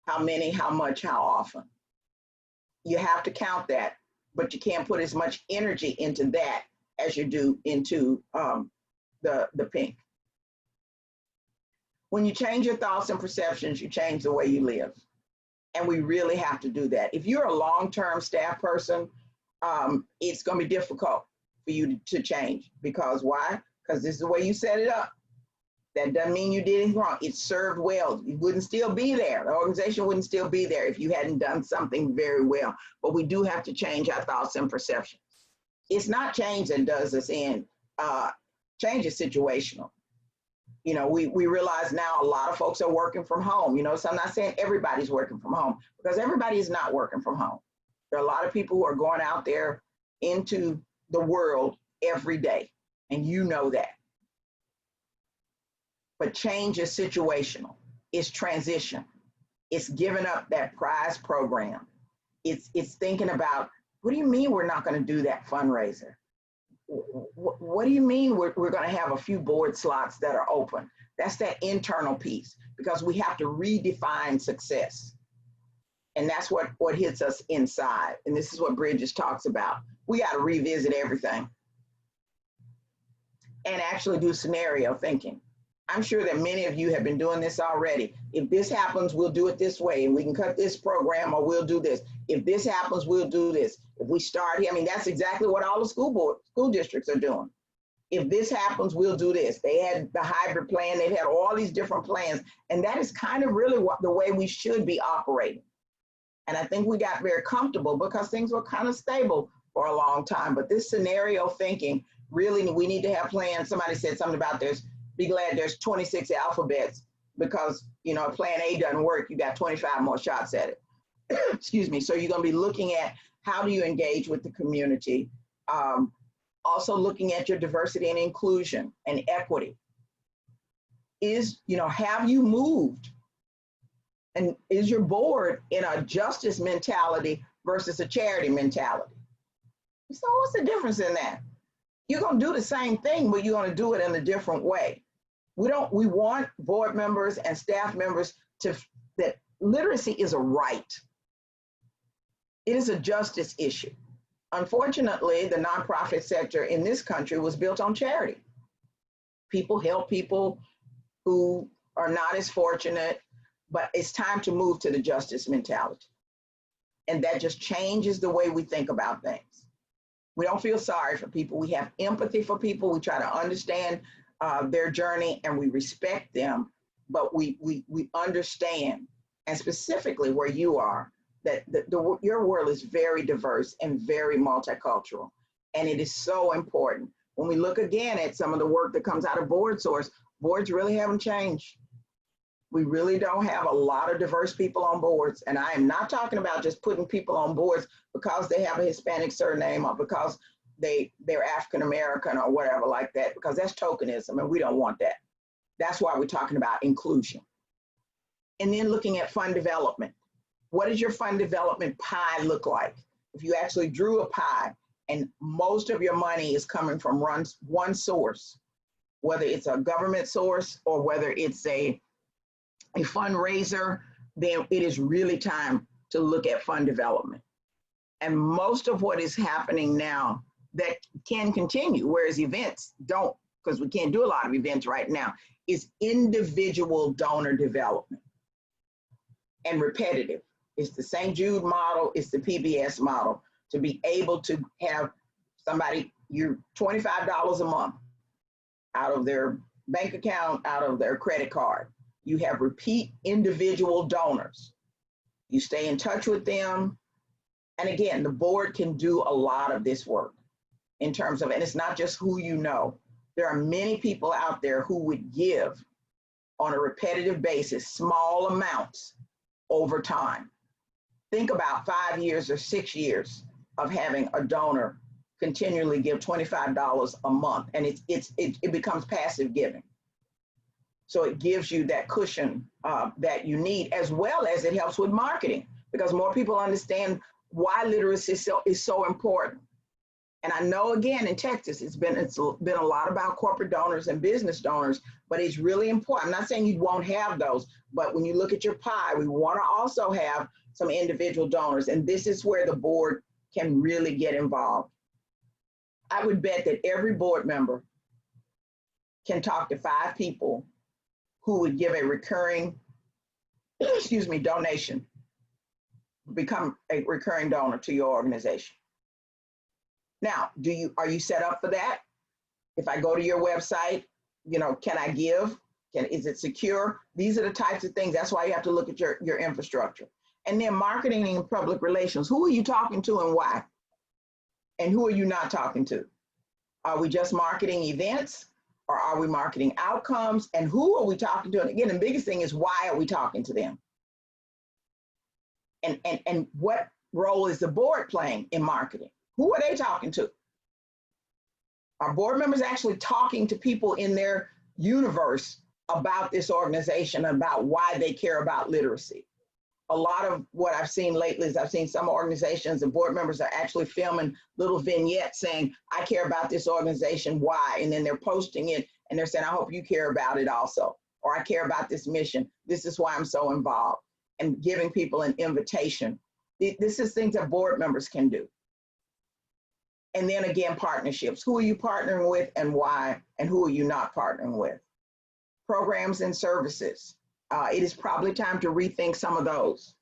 How many, how much, how often? You have to count that, but you can't put as much energy into that as you do into the pink. When you change your thoughts and perceptions, you change the way you live. And we really have to do that. If you're a long-term staff person, it's going to be difficult for you to change. Because why? Because this is the way you set it up. That doesn't mean you did anything wrong. It served well. You wouldn't still be there. The organization wouldn't still be there if you hadn't done something very well. But we do have to change our thoughts and perceptions. It's not change that does us in. Change is situational. You know, we realize now a lot of folks are working from home. You know, so I'm not saying everybody's working from home, because everybody is not working from home. There are a lot of people who are going out there into the world every day, and you know that. But change is situational. It's transition. It's giving up that prize program. It's thinking about, what do you mean we're not going to do that fundraiser? What do you mean we're going to have a few board slots that are open? That's that internal piece, because we have to redefine success. And that's what hits us inside. And this is what Bridges talks about. We got to revisit everything and actually do scenario thinking. I'm sure that many of you have been doing this already. If this happens, we'll do it this way, and we can cut this program, or we'll do this. If this happens, we'll do this. If we start here, I mean, that's exactly what all the school districts are doing. If this happens, we'll do this. They had the hybrid plan. They've had all these different plans. And that is kind of really the way we should be operating. And I think we got very comfortable because things were kind of stable for a long time. But this scenario thinking, really, we need to have plans. Somebody said something about this. Be glad there's 26 alphabets, because, you know, if plan A doesn't work, you got 25 more shots at it. Excuse me. So you're going to be looking at how do you engage with the community. Also looking at your diversity and inclusion and equity. Is, you know, have you moved? And is your board in a justice mentality versus a charity mentality? So what's the difference in that? You're going to do the same thing, but you're going to do it in a different way. We want board members and staff members that literacy is a right. It is a justice issue. Unfortunately, the nonprofit sector in this country was built on charity. People help people who are not as fortunate, but it's time to move to the justice mentality. And that just changes the way we think about things. We don't feel sorry for people. We have empathy for people. We try to understand their journey, and we respect them, but we understand, and specifically where you are, that your world is very diverse and very multicultural. And it is so important. When we look again at some of the work that comes out of Board Source, boards really haven't changed. We really don't have a lot of diverse people on boards. And I am not talking about just putting people on boards because they have a Hispanic surname or because they're African-American or whatever like that, because that's tokenism, and we don't want that. That's why we're talking about inclusion. And then looking at fund development. What does your fund development pie look like? If you actually drew a pie and most of your money is coming from one source, whether it's a government source or whether it's a fundraiser, then it is really time to look at fund development. And most of what is happening now that can continue, whereas events don't, because we can't do a lot of events right now, is individual donor development and repetitive. It's the St. Jude model, it's the PBS model, to be able to have somebody, you're $25 a month out of their bank account, out of their credit card. You have repeat individual donors. You stay in touch with them. And again, the board can do a lot of this work in terms of, and it's not just who you know. There are many people out there who would give on a repetitive basis, small amounts over time. Think about 5 years or 6 years of having a donor continually give $25 a month, and it becomes passive giving. So it gives you that cushion that you need, as well as it helps with marketing, because more people understand why literacy is so important. And I know, again, in Texas, it's been a lot about corporate donors and business donors, but it's really important. I'm not saying you won't have those, but when you look at your pie, we want to also have some individual donors, and this is where the board can really get involved. I would bet that every board member can talk to 5 people who would give a recurring, donation, become a recurring donor to your organization. Now, are you set up for that? If I go to your website, can I give? Is it secure? These are the types of things. That's why you have to look at your infrastructure. And then marketing and public relations. Who are you talking to and why? And who are you not talking to? Are we just marketing events, or are we marketing outcomes? And who are we talking to? And again, the biggest thing is, why are we talking to them? And what role is the board playing in marketing? Who are they talking to? Are board members actually talking to people in their universe about this organization, about why they care about literacy? A lot of what I've seen lately is I've seen some organizations and board members are actually filming little vignettes saying, I care about this organization, why? And then they're posting it and they're saying, I hope you care about it also. Or I care about this mission. This is why I'm so involved. And giving people an invitation. This is things that board members can do. And then again, partnerships. Who are you partnering with and why? And who are you not partnering with? Programs and services. It is probably time to rethink some of those.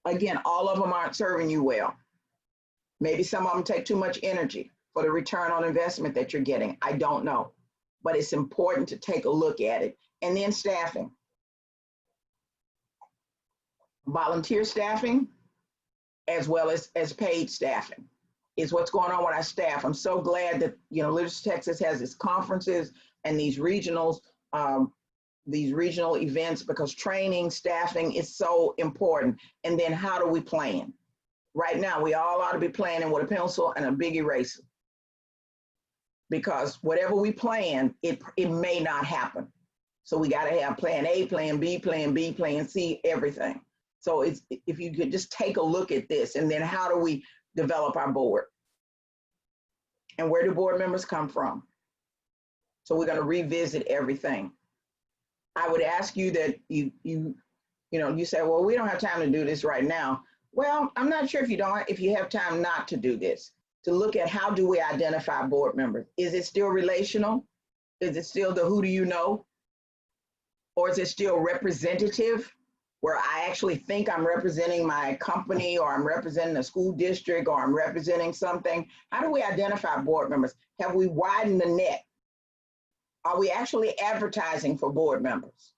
Again, all of them aren't serving you well. Maybe some of them take too much energy for the return on investment that you're getting. I don't know, but it's important to take a look at it. And then staffing. Volunteer staffing, as well as regional staffing, is what's going on with our staff. I'm so glad that Literacy Texas has its conferences and these regional events, because training, staffing is so important. And then how do we plan? Right now, we all ought to be planning with a pencil and a big eraser, because whatever we plan, it may not happen. So we got to have plan A, plan B, plan C, everything. So if you could just take a look at this, and then how do we develop our board? And where do board members come from? So we're going to revisit everything. I would ask you that you say, well, we don't have time to do this right now. Well, I'm not sure if you have time not to do this, to look at how do we identify board members? Is it still relational? Is it still the who do you know? Or is it still representative, where I actually think I'm representing my company, or I'm representing a school district, or I'm representing something? How do we identify board members? Have we widened the net? Are we actually advertising for board members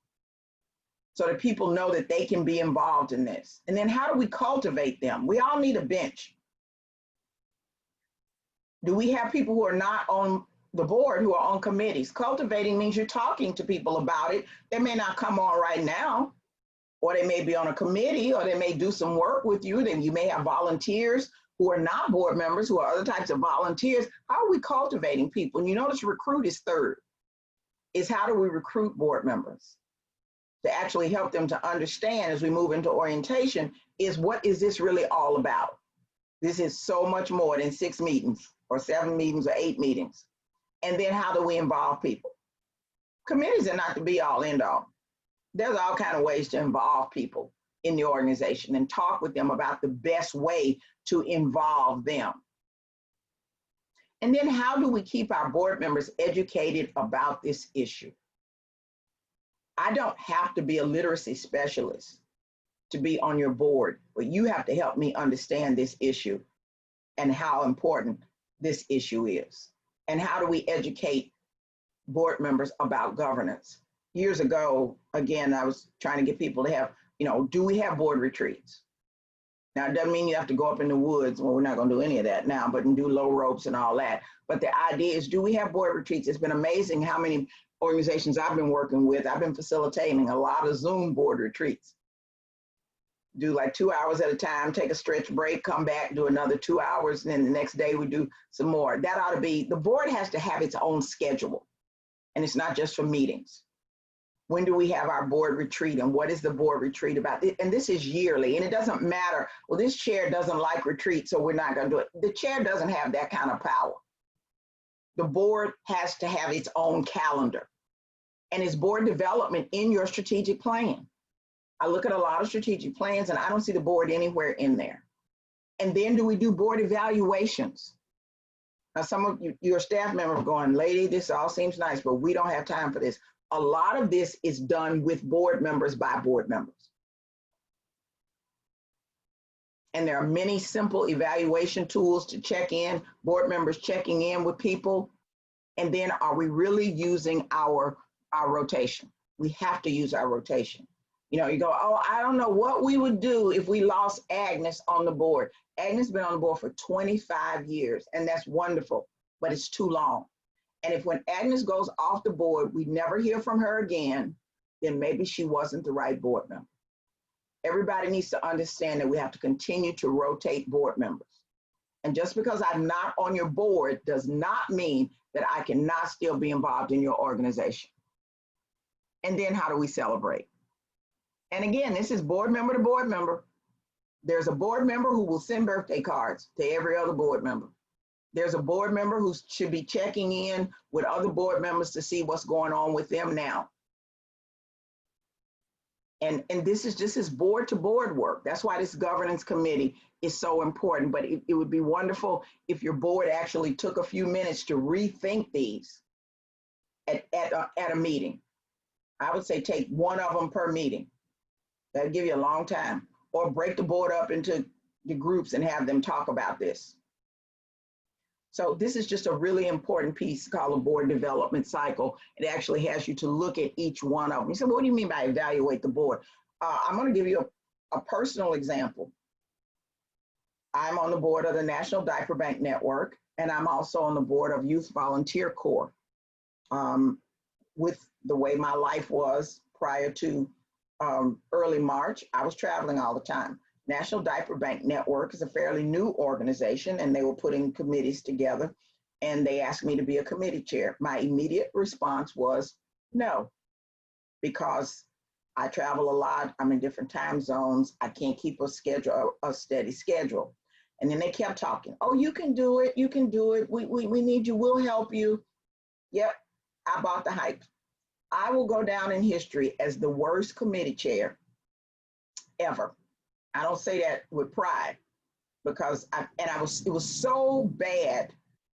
so that people know that they can be involved in this? And then how do we cultivate them? We all need a bench. Do we have people who are not on the board, who are on committees? Cultivating means you're talking to people about it. They may not come on right now, or they may be on a committee, or they may do some work with you. Then you may have volunteers who are not board members, who are other types of volunteers. How are we cultivating people? And you notice recruit is third, is how do we recruit board members to actually help them to understand, as we move into orientation, is what is this really all about? This is so much more than 6 meetings or 7 meetings or 8 meetings. And then how do we involve people? Committees are not the be all end all. There's all kinds of ways to involve people in the organization and talk with them about the best way to involve them. And then how do we keep our board members educated about this issue? I don't have to be a literacy specialist to be on your board, but you have to help me understand this issue and how important this issue is. And how do we educate board members about governance? Years ago, again, I was trying to get people to have, do we have board retreats? Now, it doesn't mean you have to go up in the woods. Well, we're not going to do any of that now, but do low ropes and all that. But the idea is, do we have board retreats? It's been amazing how many organizations I've been working with. I've been facilitating a lot of Zoom board retreats. Do like 2 hours at a time, take a stretch break, come back, do another 2 hours, and then the next day we do some more. That ought to be, the board has to have its own schedule, and it's not just for meetings. When do we have our board retreat, and what is the board retreat about? And this is yearly, and it doesn't matter, well, this chair doesn't like retreat, so we're not going to do it. The chair doesn't have that kind of power. The board has to have its own calendar, and it's board development in your strategic plan. I look at a lot of strategic plans, and I don't see the board anywhere in there. And then do we do board evaluations? Now, some of your staff members are going, lady, this all seems nice, but we don't have time for this. A lot of this is done with board members by board members. And there are many simple evaluation tools to check in, board members checking in with people. And then are we really using our rotation? We have to use our rotation. You know, you go, oh, I don't know what we would do if we lost Agnes on the board. Agnes has been on the board for 25 years, and that's wonderful, but it's too long. And if when Agnes goes off the board, we never hear from her again, then maybe she wasn't the right board member. Everybody needs to understand that we have to continue to rotate board members. And just because I'm not on your board does not mean that I cannot still be involved in your organization. And then how do we celebrate? And again, this is board member to board member. There's a board member who will send birthday cards to every other board member. There's a board member who should be checking in with other board members to see what's going on with them now. And this is board to board work. That's why this governance committee is so important. But it would be wonderful if your board actually took a few minutes to rethink these at a meeting. I would say take one of them per meeting. That'll give you a long time. Or break the board up into the groups and have them talk about this. So this is just a really important piece called a board development cycle. It actually has you to look at each one of them. You say, well, what do you mean by evaluate the board? I'm going to give you a personal example. I'm on the board of the National Diaper Bank Network, and I'm also on the board of Youth Volunteer Corps. With the way my life was prior to early March, I was traveling all the time. National Diaper Bank Network is a fairly new organization, and they were putting committees together, and they asked me to be a committee chair. My immediate response was no, because I travel a lot. I'm in different time zones. I can't keep a steady schedule. And then they kept talking. Oh, you can do it. You can do it. We need you. We'll help you. Yep, I bought the hype. I will go down in history as the worst committee chair ever. I don't say that with pride, because it was so bad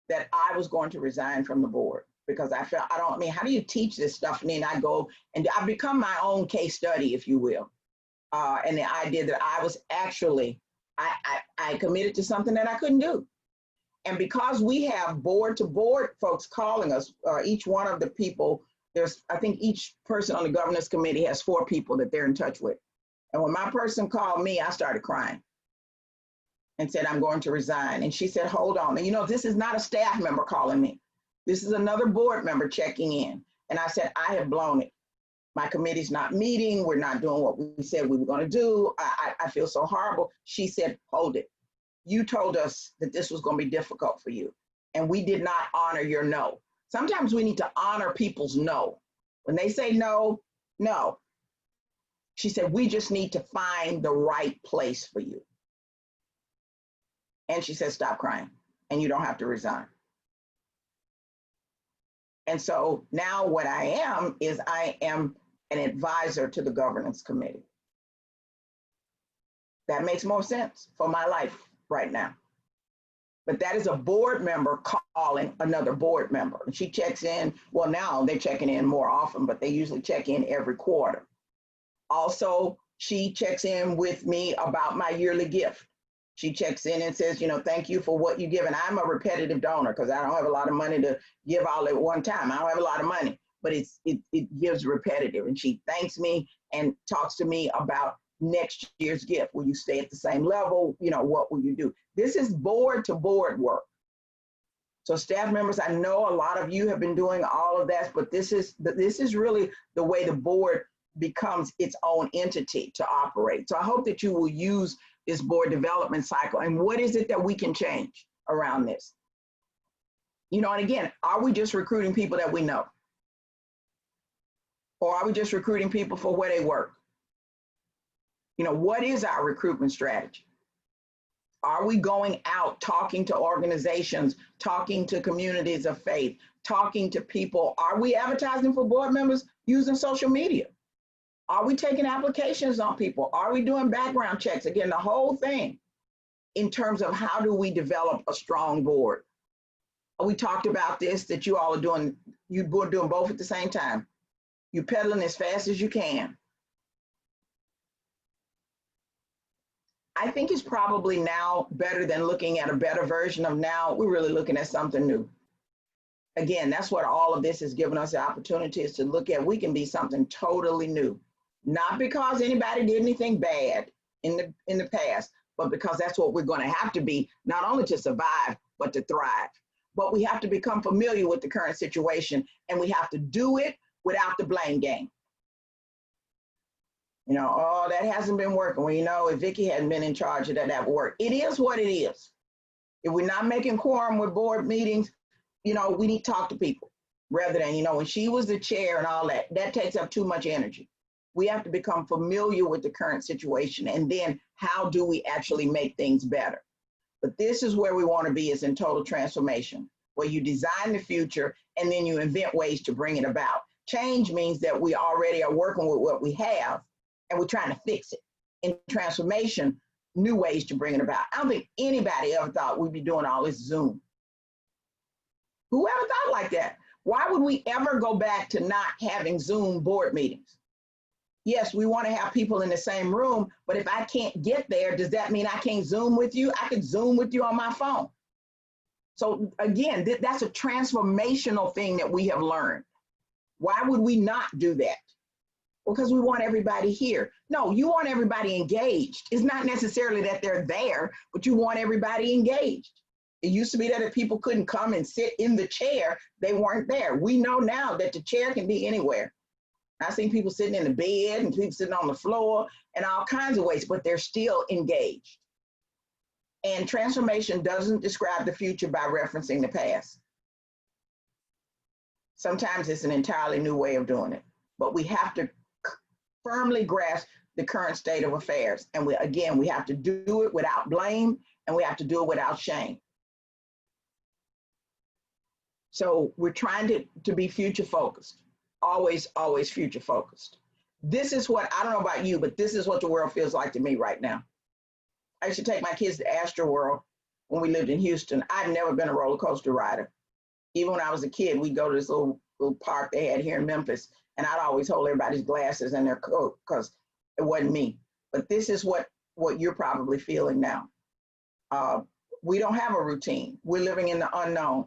that I was going to resign from the board, because I felt, how do you teach this stuff? And then I go and I become my own case study, if you will. And the idea that I was actually, I committed to something that I couldn't do. And because we have board to board folks calling us, each one of the people, I think each person on the governance committee has 4 people that they're in touch with. And when my person called me, I started crying and said, I'm going to resign. And she said, hold on. And you know, this is not a staff member calling me. This is another board member checking in. And I said, I have blown it. My committee's not meeting. We're not doing what we said we were going to do. I feel so horrible. She said, hold it. You told us that this was going to be difficult for you, and we did not honor your no. Sometimes we need to honor people's no. When they say no, no. She said, we just need to find the right place for you. And she said, stop crying, and you don't have to resign. And so now what I am is I am an advisor to the governance committee. That makes more sense for my life right now. But that is a board member calling another board member. And she checks in. Well, now they're checking in more often, but they usually check in every quarter. Also, she checks in with me about my yearly gift. She checks in and says, you know, thank you for what you give. And I'm a repetitive donor, because I don't have a lot of money to give all at one time. I don't have a lot of money, but it gives repetitive. And she thanks me and talks to me about next year's gift. Will you stay at the same level? You know, what will you do? This is board to board work. So staff members, I know a lot of you have been doing all of that, but this is really the way the board becomes its own entity to operate. So I hope that you will use this board development cycle. And what is it that we can change around this? You know, and again, are we just recruiting people that we know? Or are we just recruiting people for where they work? You know, what is our recruitment strategy? Are we going out, talking to organizations, talking to communities of faith, talking to people? Are we advertising for board members using social media? Are we taking applications on people? Are we doing background checks? Again, the whole thing in terms of how do we develop a strong board? We talked about this, that you all are doing, you're doing both at the same time. You're pedaling as fast as you can. I think it's probably now better than looking at a better version of now. We're really looking at something new. Again, that's what all of this has given us the opportunity is to look at. We can be something totally new, not because anybody did anything bad in the past, but because that's what we're going to have to be, not only to survive, but to thrive. But we have to become familiar with the current situation, and we have to do it without the blame game. You know, oh, that hasn't been working. Well, you know, if Vicki hadn't been in charge of that, that would work. It is what it is. If we're not making quorum with board meetings, you know, we need to talk to people rather than, you know, when she was the chair and all that, that takes up too much energy. We have to become familiar with the current situation, and then how do we actually make things better? But this is where we want to be, is in total transformation, where you design the future and then you invent ways to bring it about. Change means that we already are working with what we have and we're trying to fix it. In transformation, new ways to bring it about. I don't think anybody ever thought we'd be doing all this Zoom. Whoever thought like that? Why would we ever go back to not having Zoom board meetings? Yes, we want to have people in the same room, but if I can't get there, does that mean I can't Zoom with you? I could Zoom with you on my phone. So again, that's a transformational thing that we have learned. Why would we not do that? Because we want everybody here. No, you want everybody engaged. It's not necessarily that they're there, but you want everybody engaged. It used to be that if people couldn't come and sit in the chair, they weren't there. We know now that the chair can be anywhere. I've seen people sitting in the bed and people sitting on the floor and all kinds of ways, but they're still engaged. And transformation doesn't describe the future by referencing the past. Sometimes it's an entirely new way of doing it, but we have to firmly grasp the current state of affairs. And we have to do it without blame, and we have to do it without shame. So we're trying to be future focused, always future focused. This is what, I don't know about you, but this is what the world feels like to me right now. I used to take my kids to Astroworld when we lived in Houston. I've never been a roller coaster rider. Even when I was a kid, we'd go to this little park they had here in Memphis, and I'd always hold everybody's glasses and their coat because it wasn't me. But this is what you're probably feeling now. We don't have a routine. We're living in the unknown,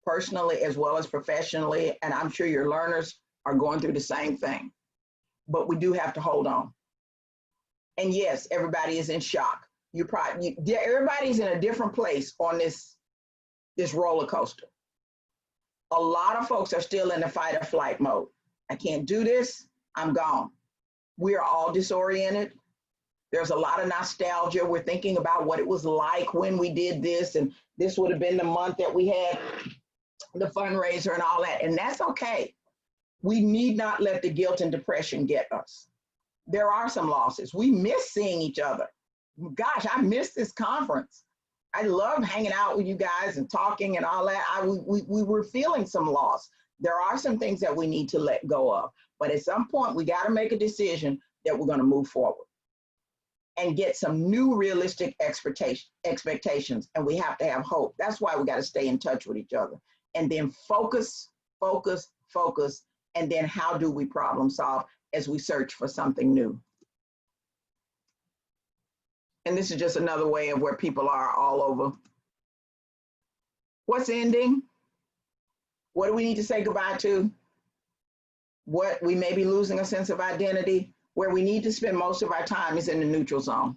personally as well as professionally, and I'm sure your learners are going through the same thing. But we do have to hold on. And yes, everybody is in shock. Everybody's in a different place on this roller coaster. A lot of folks are still in the fight or flight mode. I can't do this, I'm gone. We are all disoriented. There's a lot of nostalgia. We're thinking about what it was like when we did this, and this would have been the month that we had the fundraiser and all that, and that's okay. We need not let the guilt and depression get us. There are some losses. We miss seeing each other. Gosh, I miss this conference. I love hanging out with you guys and talking and all that. We were feeling some loss. There are some things that we need to let go of, but at some point we got to make a decision that we're going to move forward and get some new realistic expectations, and we have to have hope. That's why we got to stay in touch with each other, and then focus, and then how do we problem solve as we search for something new. And this is just another way of where people are all over. What's ending? What do we need to say goodbye to? What we may be losing a sense of identity. Where we need to spend most of our time is in the neutral zone.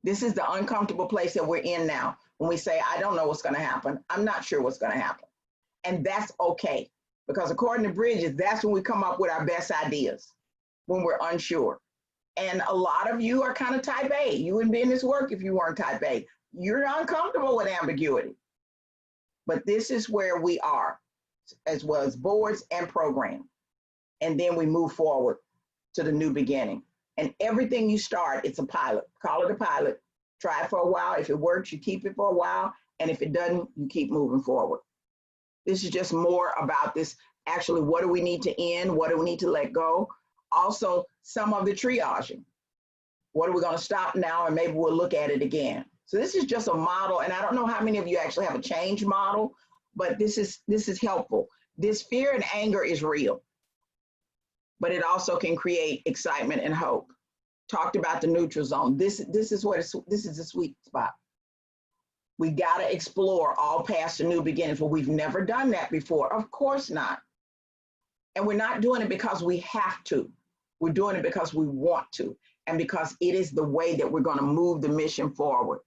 This is the uncomfortable place that we're in now. When we say, I don't know what's going to happen. I'm not sure what's going to happen. And that's okay. Because according to Bridges, that's when we come up with our best ideas, when we're unsure. And a lot of you are kind of type A. You wouldn't be in this work if you weren't type A. You're uncomfortable with ambiguity. But this is where we are, as well as boards and program. And then we move forward to the new beginning. And everything you start, it's a pilot. Call it a pilot. Try it for a while. If it works, you keep it for a while. And if it doesn't, you keep moving forward. This is just more about this. Actually, what do we need to end? What do we need to let go? Also, some of the triaging. What are we going to stop now? And maybe we'll look at it again. So this is just a model. And I don't know how many of you actually have a change model, but this is helpful. This fear and anger is real, but it also can create excitement and hope. talked about the neutral zone. This is the sweet spot. We got to explore all past and new beginnings. Well, we've never done that before. Of course not. And we're not doing it because we have to. We're doing it because we want to, and because it is the way that we're going to move the mission forward.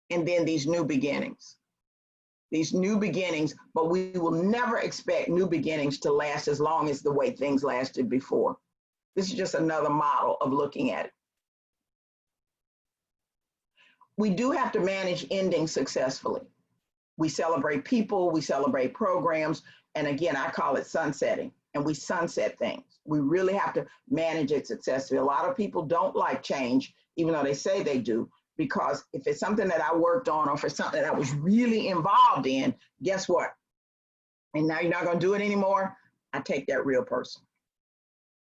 And then these new beginnings, but we will never expect new beginnings to last as long as the way things lasted before. This is just another model of looking at it. We do have to manage endings successfully. We celebrate people, we celebrate programs, and again, I call it sunsetting, and we sunset things. We really have to manage it successfully. A lot of people don't like change, even though they say they do, because if it's something that I worked on or for something that I was really involved in, guess what? And now you're not going to do it anymore. I take that real person.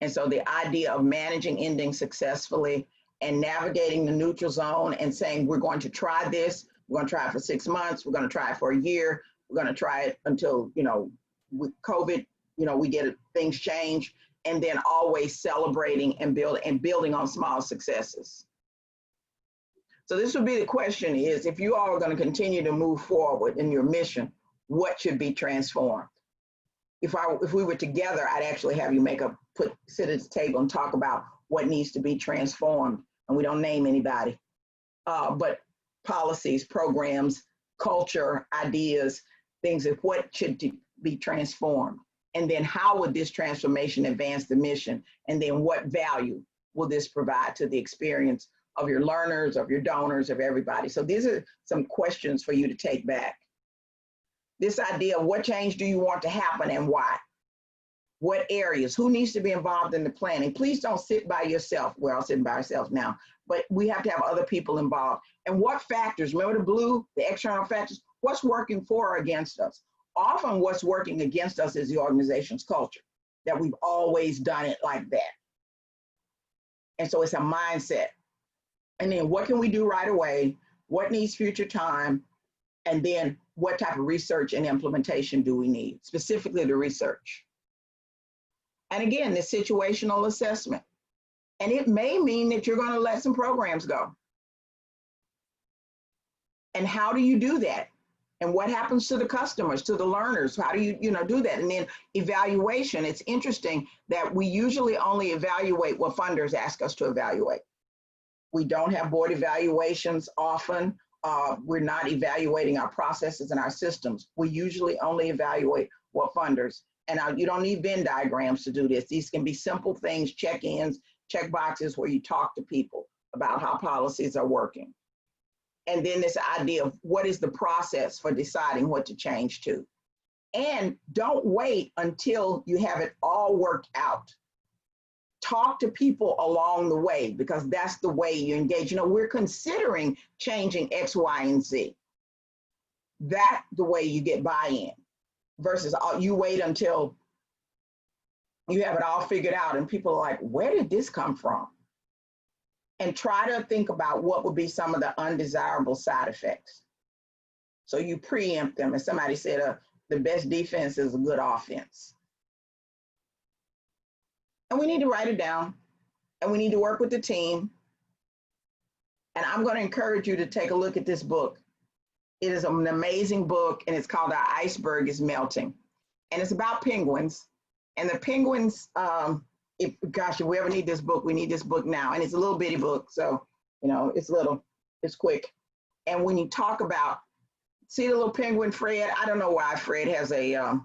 And so the idea of managing endings successfully and navigating the neutral zone and saying, we're going to try this, we're going to try it for 6 months, we're going to try it for a year, we're going to try it until, with COVID, we get it, things change, and then always celebrating and building on small successes. So this would be the question is, if you all are going to continue to move forward in your mission, what should be transformed? If we were together, I'd actually have you sit at the table and talk about what needs to be transformed. And we don't name anybody, but policies, programs, culture, ideas, things of what should be transformed. And then how would this transformation advance the mission? And then what value will this provide to the experience of your learners, of your donors, of everybody? So these are some questions for you to take back. This idea of what change do you want to happen and why? What areas? Who needs to be involved in the planning? Please don't sit by yourself. We're all sitting by ourselves now, but we have to have other people involved. And what factors? Remember the blue, the external factors? What's working for or against us? Often what's working against us is the organization's culture, that we've always done it like that. And so it's a mindset. And then what can we do right away? What needs future time? And then what type of research and implementation do we need? Specifically the research. And again, the situational assessment. And it may mean that you're going to let some programs go. And how do you do that? And what happens to the customers, to the learners? How do you do that? And then evaluation. It's interesting that we usually only evaluate what funders ask us to evaluate. We don't have board evaluations often. We're not evaluating our processes and our systems. We usually only evaluate what funders. And you don't need Venn diagrams to do this. These can be simple things, check-ins, check boxes where you talk to people about how policies are working. And then this idea of what is the process for deciding what to change to. And don't wait until you have it all worked out. Talk to people along the way, because that's the way you engage. We're considering changing X, Y, and Z. That's the way you get buy-in versus you wait until you have it all figured out and people are like, where did this come from? And try to think about what would be some of the undesirable side effects. So you preempt them. As somebody said, the best defense is a good offense. And we need to write it down, and we need to work with the team. And I'm going to encourage you to take a look at this book. It is an amazing book, and it's called Our Iceberg is Melting. And it's about penguins. And the penguins, if we ever need this book, we need this book now. And it's a little bitty book, so, it's little, it's quick. And when you talk about, see the little penguin, Fred? I don't know why Fred has a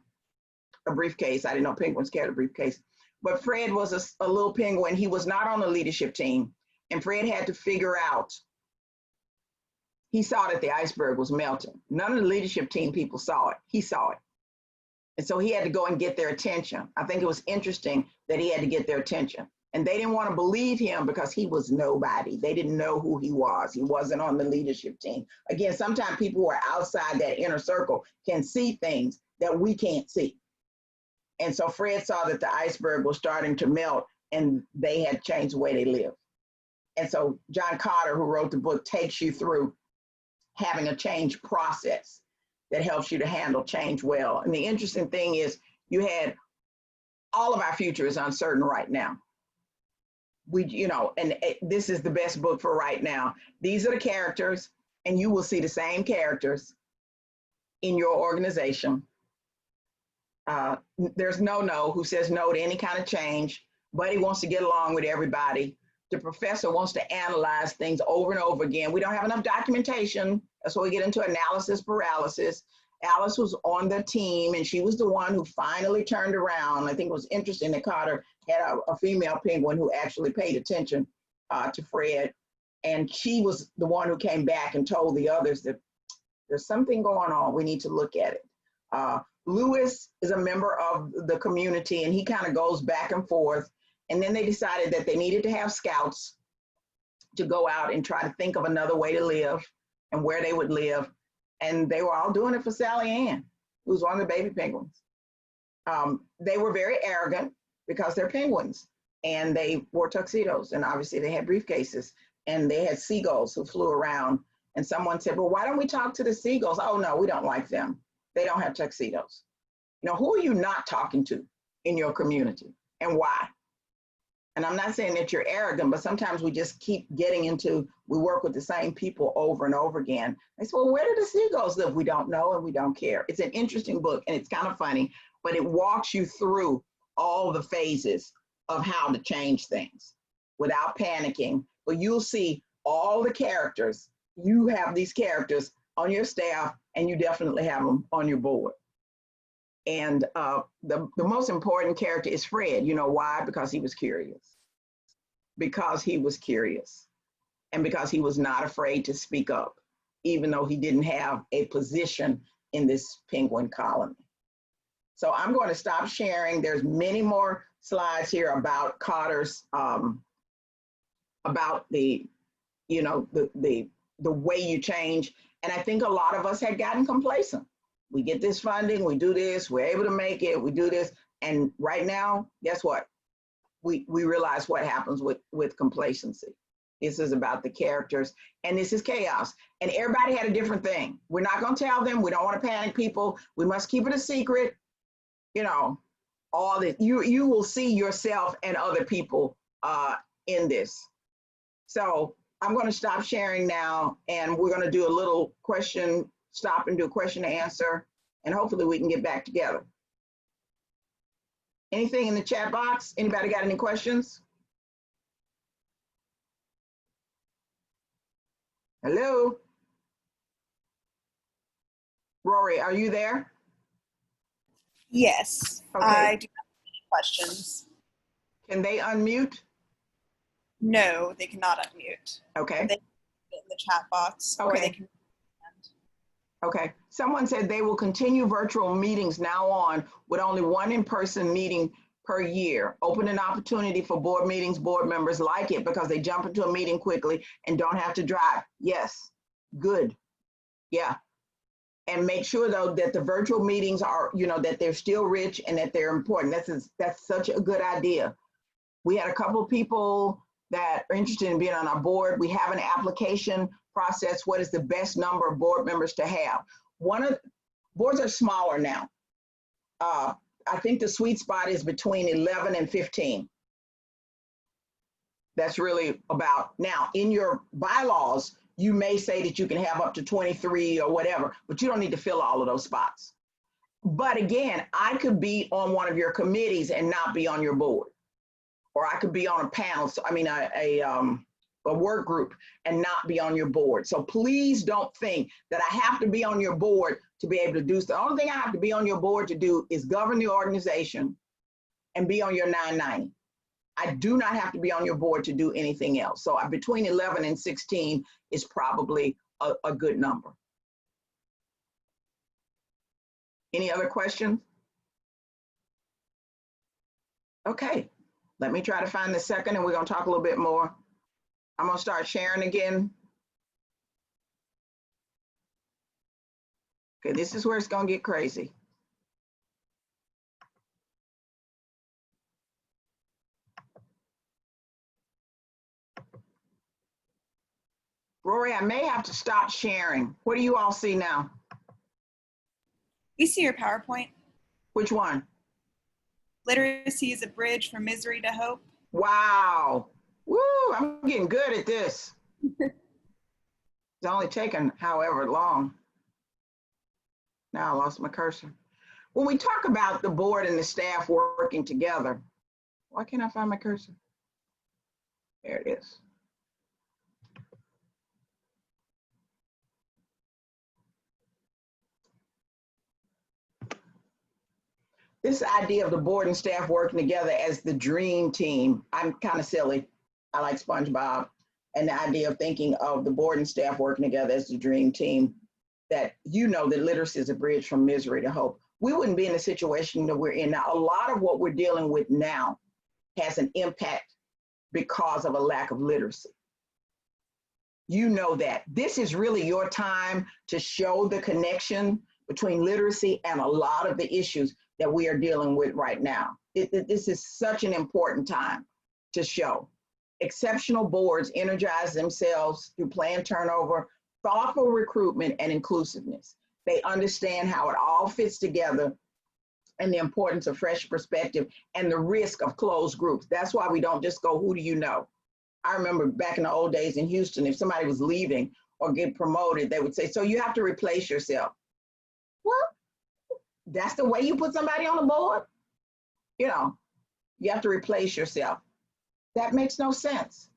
briefcase. I didn't know penguins carried a briefcase. But Fred was a little penguin. He was not on the leadership team. And Fred had to figure out, he saw that the iceberg was melting. None of the leadership team people saw it. He saw it. And so he had to go and get their attention. I think it was interesting that he had to get their attention. And they didn't want to believe him because he was nobody. They didn't know who he was. He wasn't on the leadership team. Again, sometimes people who are outside that inner circle can see things that we can't see. And so Fred saw that the iceberg was starting to melt and they had changed the way they live. And so John Carter, who wrote the book, takes you through having a change process that helps you to handle change well. And the interesting thing is all of our future is uncertain right now. this is the best book for right now. These are the characters, and you will see the same characters in your organization. There's No who says no to any kind of change. Buddy wants to get along with everybody. The professor wants to analyze things over and over again. We don't have enough documentation. That's why we get into analysis paralysis. Alice was on the team, and she was the one who finally turned around. I think it was interesting that Carter had a female penguin who actually paid attention to Fred. And she was the one who came back and told the others that there's something going on. We need to look at it. Lewis is a member of the community, and he kind of goes back and forth. And then they decided that they needed to have scouts to go out and try to think of another way to live and where they would live. And they were all doing it for Sally Ann, who was one of the baby penguins. They were very arrogant because they're penguins, and they wore tuxedos, and obviously they had briefcases, and they had seagulls who flew around. And someone said, well, why don't we talk to the seagulls? Oh, no, we don't like them. They don't have tuxedos. Who are you not talking to in your community, and why? And I'm not saying that you're arrogant, but sometimes we just keep getting into, we work with the same people over and over again. They say, well, where do the seagulls live? We don't know, and we don't care. It's an interesting book, and it's kind of funny, but it walks you through all the phases of how to change things without panicking. But you'll see all the characters. You have these characters on your staff, and you definitely have them on your board. And the most important character is Fred. You know why? Because he was curious. Because he was curious. And because he was not afraid to speak up, even though he didn't have a position in this penguin colony. So I'm going to stop sharing. There's many more slides here about Carter's, about the way you change. And I think a lot of us had gotten complacent. We get this funding, we do this, we're able to make it, we do this. And right now, guess what? We realize what happens with complacency. This is about the characters, and this is chaos. And everybody had a different thing. We're not gonna tell them, we don't wanna panic people. We must keep it a secret. All this, you will see yourself and other people in this. So I'm gonna stop sharing now, and we're gonna do a little stop and do a question and answer, and hopefully we can get back together. Anything in the chat box? Anybody got any questions? Hello? Rory, are you there? Yes, Okay. I do have any questions. Can they unmute? No, they cannot unmute. Okay. They can put it in the chat box, or Okay. they can. Okay. Someone said they will continue virtual meetings now on with only one in-person meeting per year. Open an opportunity for board meetings. Board members like it because they jump into a meeting quickly and don't have to drive. Yes. Good. Yeah. And make sure though that the virtual meetings are, that they're still rich and that they're important. That's such a good idea. We had a couple of people that are interested in being on our board. We have an application process. What is the best number of board members to have? Boards are smaller now. I think the sweet spot is between 11 and 15. That's really about, now in your bylaws, you may say that you can have up to 23 or whatever, but you don't need to fill all of those spots. But again, I could be on one of your committees and not be on your board. Or I could be on a panel, a work group and not be on your board. So please don't think that I have to be on your board to be able to do so. The only thing I have to be on your board to do is govern the organization and be on your 990. I do not have to be on your board to do anything else. So between 11 and 16 is probably a good number. Any other questions? Okay. Let me try to find the second, and we're going to talk a little bit more. I'm going to start sharing again. Okay, this is where it's going to get crazy. Rory, I may have to stop sharing. What do you all see now? We see your PowerPoint. Which one? Literacy is a bridge from misery to hope. Wow. Woo, I'm getting good at this. It's only taken however long. Now I lost my cursor. When we talk about the board and the staff working together, why can't I find my cursor? There it is. This idea of the board and staff working together as the dream team, I'm kind of silly. I like SpongeBob. And the idea of thinking of the board and staff working together as the dream team, that that literacy is a bridge from misery to hope. We wouldn't be in the situation that we're in now. A lot of what we're dealing with now has an impact because of a lack of literacy. You know that. This is really your time to show the connection between literacy and a lot of the issues that we are dealing with right now. This is such an important time to show. Exceptional boards energize themselves through planned turnover, thoughtful recruitment, and inclusiveness. They understand how it all fits together and the importance of fresh perspective and the risk of closed groups. That's why we don't just go, who do you know? I remember back in the old days in Houston, if somebody was leaving or get promoted, they would say, so you have to replace yourself. Well, that's the way you put somebody on the board? You have to replace yourself. That makes no sense.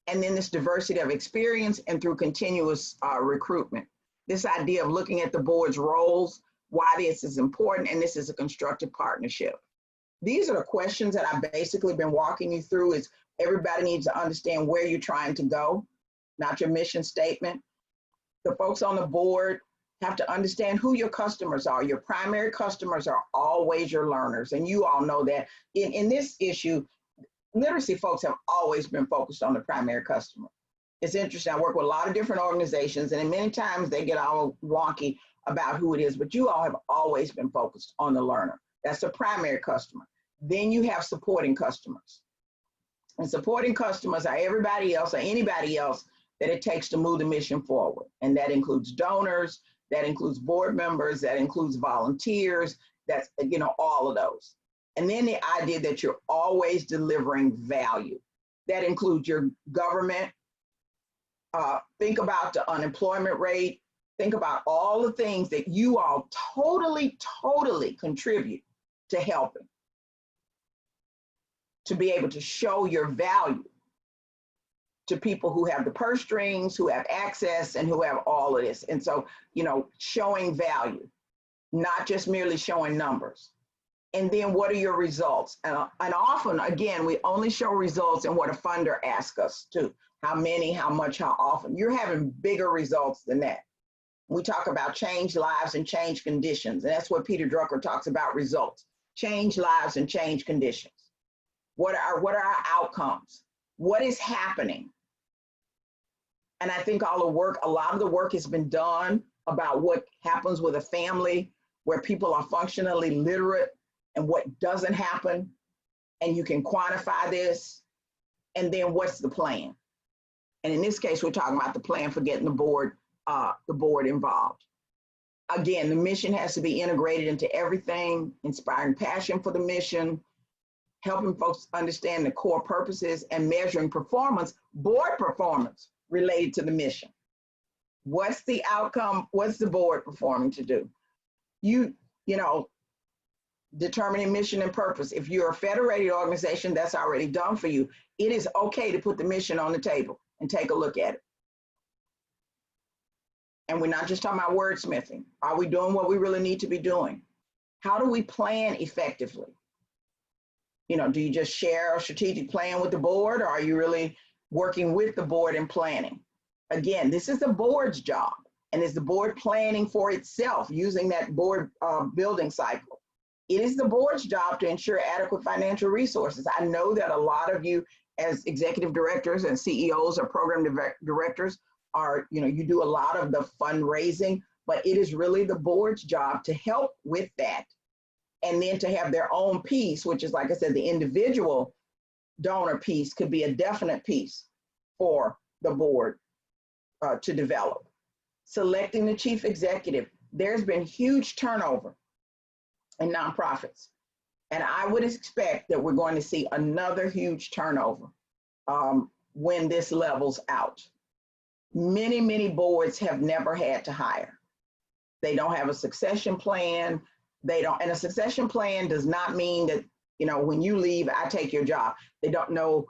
And then this diversity of experience and through continuous recruitment. This idea of looking at the board's roles, why this is important, and this is a constructive partnership. These are the questions that I've basically been walking you through. Is everybody needs to understand where you're trying to go, not your mission statement. The folks on the board have to understand who your customers are. Your primary customers are always your learners. And you all know that in this issue, literacy folks have always been focused on the primary customer. It's interesting, I work with a lot of different organizations, and many times they get all wonky about who it is, but you all have always been focused on the learner. That's the primary customer. Then you have supporting customers. And supporting customers are everybody else or anybody else that it takes to move the mission forward. And that includes donors, that includes board members, that includes volunteers, that's, all of those. And then the idea that you're always delivering value. That includes your government. Think about the unemployment rate. Think about all the things that you all totally contribute to helping. To be able to show your value to people who have the purse strings, who have access, and who have all of this. And so, showing value, not just merely showing numbers. And then what are your results? And often, again, we only show results in what a funder asks us to. How many, how much, how often. You're having bigger results than that. We talk about change lives and change conditions. And that's what Peter Drucker talks about, results. Change lives and change conditions. What are our outcomes? What is happening? And I think a lot of the work has been done about what happens with a family where people are functionally literate and what doesn't happen. And you can quantify this. And then what's the plan? And in this case, we're talking about the plan for getting the board involved. Again, the mission has to be integrated into everything, inspiring passion for the mission, helping folks understand the core purposes, and measuring performance, board performance related to the mission. What's the outcome? What's the board performing to do? Determining mission and purpose. If you're a federated organization, that's already done for you. It is okay to put the mission on the table and take a look at it. And we're not just talking about wordsmithing. Are we doing what we really need to be doing? How do we plan effectively? Do you just share a strategic plan with the board, or are you really working with the board and planning? Again, this is the board's job, and is the board planning for itself using that board building cycle? It is the board's job to ensure adequate financial resources. I know that a lot of you as executive directors and CEOs or program directors you do a lot of the fundraising, but it is really the board's job to help with that. And then to have their own piece, which is, like I said, the individual donor piece could be a definite piece for the board to develop. Selecting the chief executive. There's been huge turnover in nonprofits. And I would expect that we're going to see another huge turnover when this levels out. Many, many boards have never had to hire. They don't have a succession plan. They don't, and a succession plan does not mean that, you know, when you leave, I take your job. They don't know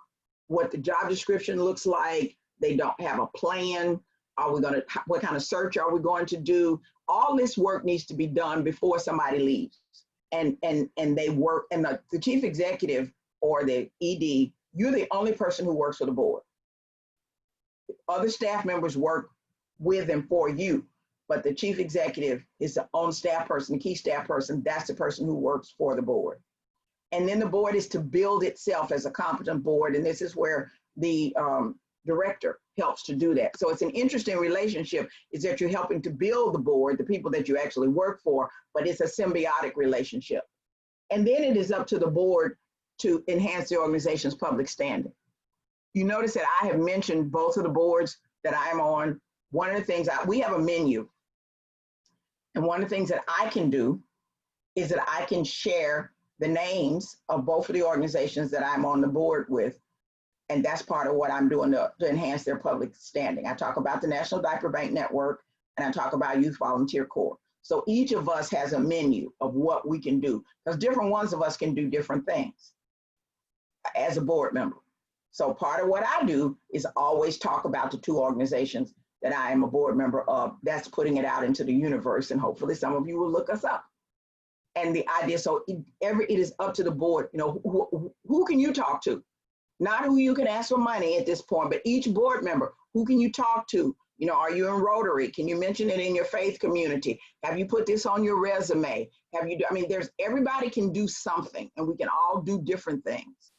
what the job description looks like. They don't have a plan. Are we gonna, what kind of search are we going to do? All this work needs to be done before somebody leaves. And they work, and the chief executive or the ED, you're the only person who works for the board. Other staff members work with and for you, but the chief executive is the own staff person, the key staff person. That's the person who works for the board. And then the board is to build itself as a competent board. And this is where the director helps to do that. So it's an interesting relationship, is that you're helping to build the board, the people that you actually work for, but it's a symbiotic relationship. And then it is up to the board to enhance the organization's public standing. You notice that I have mentioned both of the boards that I'm on. One of the things, we have a menu. And one of the things that I can do is that I can share the names of both of the organizations that I'm on the board with. And that's part of what I'm doing to enhance their public standing. I talk about the National Diaper Bank Network, and I talk about Youth Volunteer Corps. So each of us has a menu of what we can do, because different ones of us can do different things as a board member. So part of what I do is always talk about the two organizations that I am a board member of. That's putting it out into the universe, and hopefully some of you will look us up. And the idea, so it is up to the board, you know, who can you talk to? Not who you can ask for money at this point, but each board member, who can you talk to? You know, are you in Rotary? Can you mention it in your faith community? Have you put this on your resume? Have you, I mean, everybody can do something, and we can all do different things.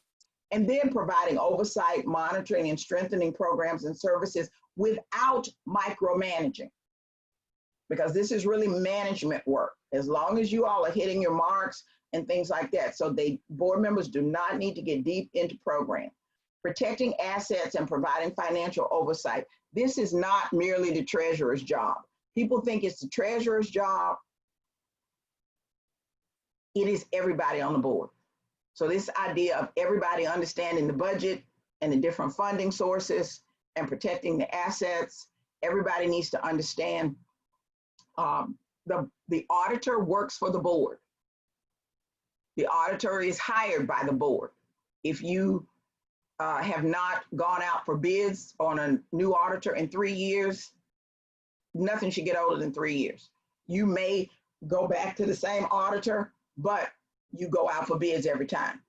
And then providing oversight, monitoring, and strengthening programs and services without micromanaging. Because this is really management work, as long as you all are hitting your marks and things like that. So board members do not need to get deep into program. Protecting assets and providing financial oversight. This is not merely the treasurer's job. People think it's the treasurer's job. It is everybody on the board. So this idea of everybody understanding the budget and the different funding sources and protecting the assets, everybody needs to understand. The auditor works for the board. The auditor is hired by the board. If you have not gone out for bids on a new auditor in 3 years, nothing should get older than 3 years. You may go back to the same auditor, but you go out for bids every time.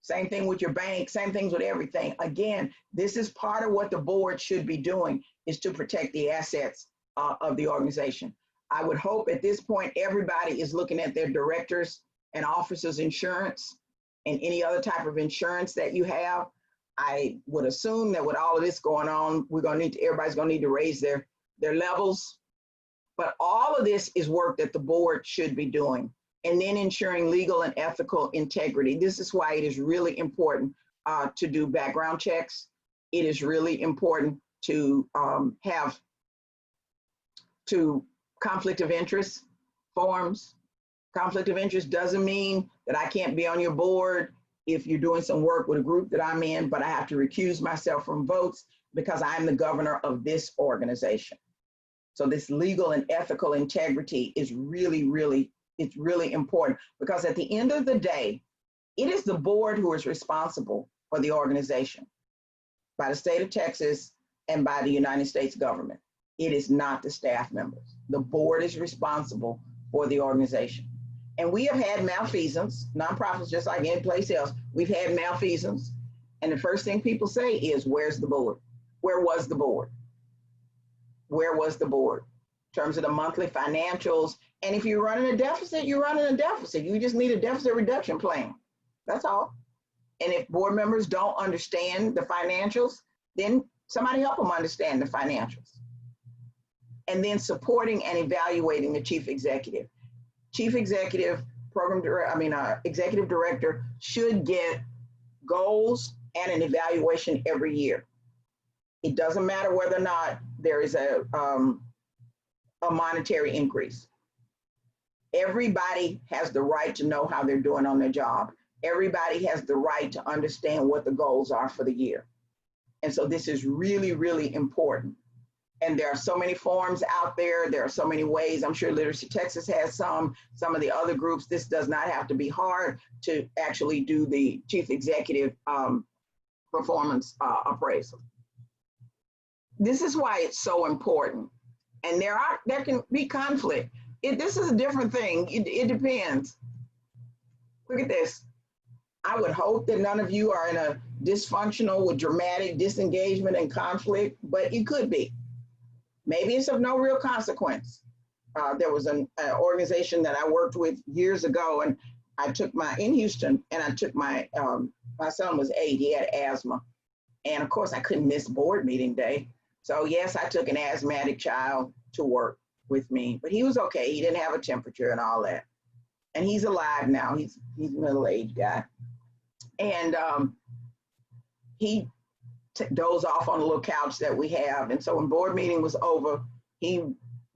Same thing with your bank, same things with everything. Again, this is part of what the board should be doing, is to protect the assets of the organization. I would hope at this point, everybody is looking at their directors and officers insurance and any other type of insurance that you have. I would assume that with all of this going on, everybody's gonna need to raise their levels. But all of this is work that the board should be doing. And then ensuring legal and ethical integrity. This is why it is really important to do background checks. It is really important to have conflict of interest forms. Conflict of interest doesn't mean that I can't be on your board if you're doing some work with a group that I'm in, but I have to recuse myself from votes because I'm the governor of this organization. So this legal and ethical integrity is really, really, it's really important, because at the end of the day, it is the board who is responsible for the organization by the state of Texas and by the United States government. It is not the staff members. The board is responsible for the organization. And we have had malfeasance, nonprofits just like any place else, we've had malfeasance. And the first thing people say is, where's the board? Where was the board? Where was the board? In terms of the monthly financials. And if you're running a deficit, you're running a deficit. You just need a deficit reduction plan. That's all. And if board members don't understand the financials, then somebody help them understand the financials. And then supporting and evaluating the chief executive. Chief executive, executive director should get goals and an evaluation every year. It doesn't matter whether or not there is a monetary increase. Everybody has the right to know how they're doing on their job. Everybody has the right to understand what the goals are for the year. And so this is really, really important. And there are so many forums out there. There are so many ways. I'm sure Literacy Texas has some of the other groups. This does not have to be hard to actually do the chief executive performance appraisal. This is why it's so important. And there can be conflict. This is a different thing. It depends. Look at this. I would hope that none of you are in a dysfunctional with dramatic disengagement and conflict, but it could be. Maybe it's of no real consequence. There was an organization that I worked with years ago, and in Houston, and I took my son was 8, he had asthma. And of course I couldn't miss board meeting day. So yes, I took an asthmatic child to work with me, but he was okay. He didn't have a temperature and all that. And he's alive now. He's a middle-aged guy. And he dozed off on a little couch that we have. And so when board meeting was over, he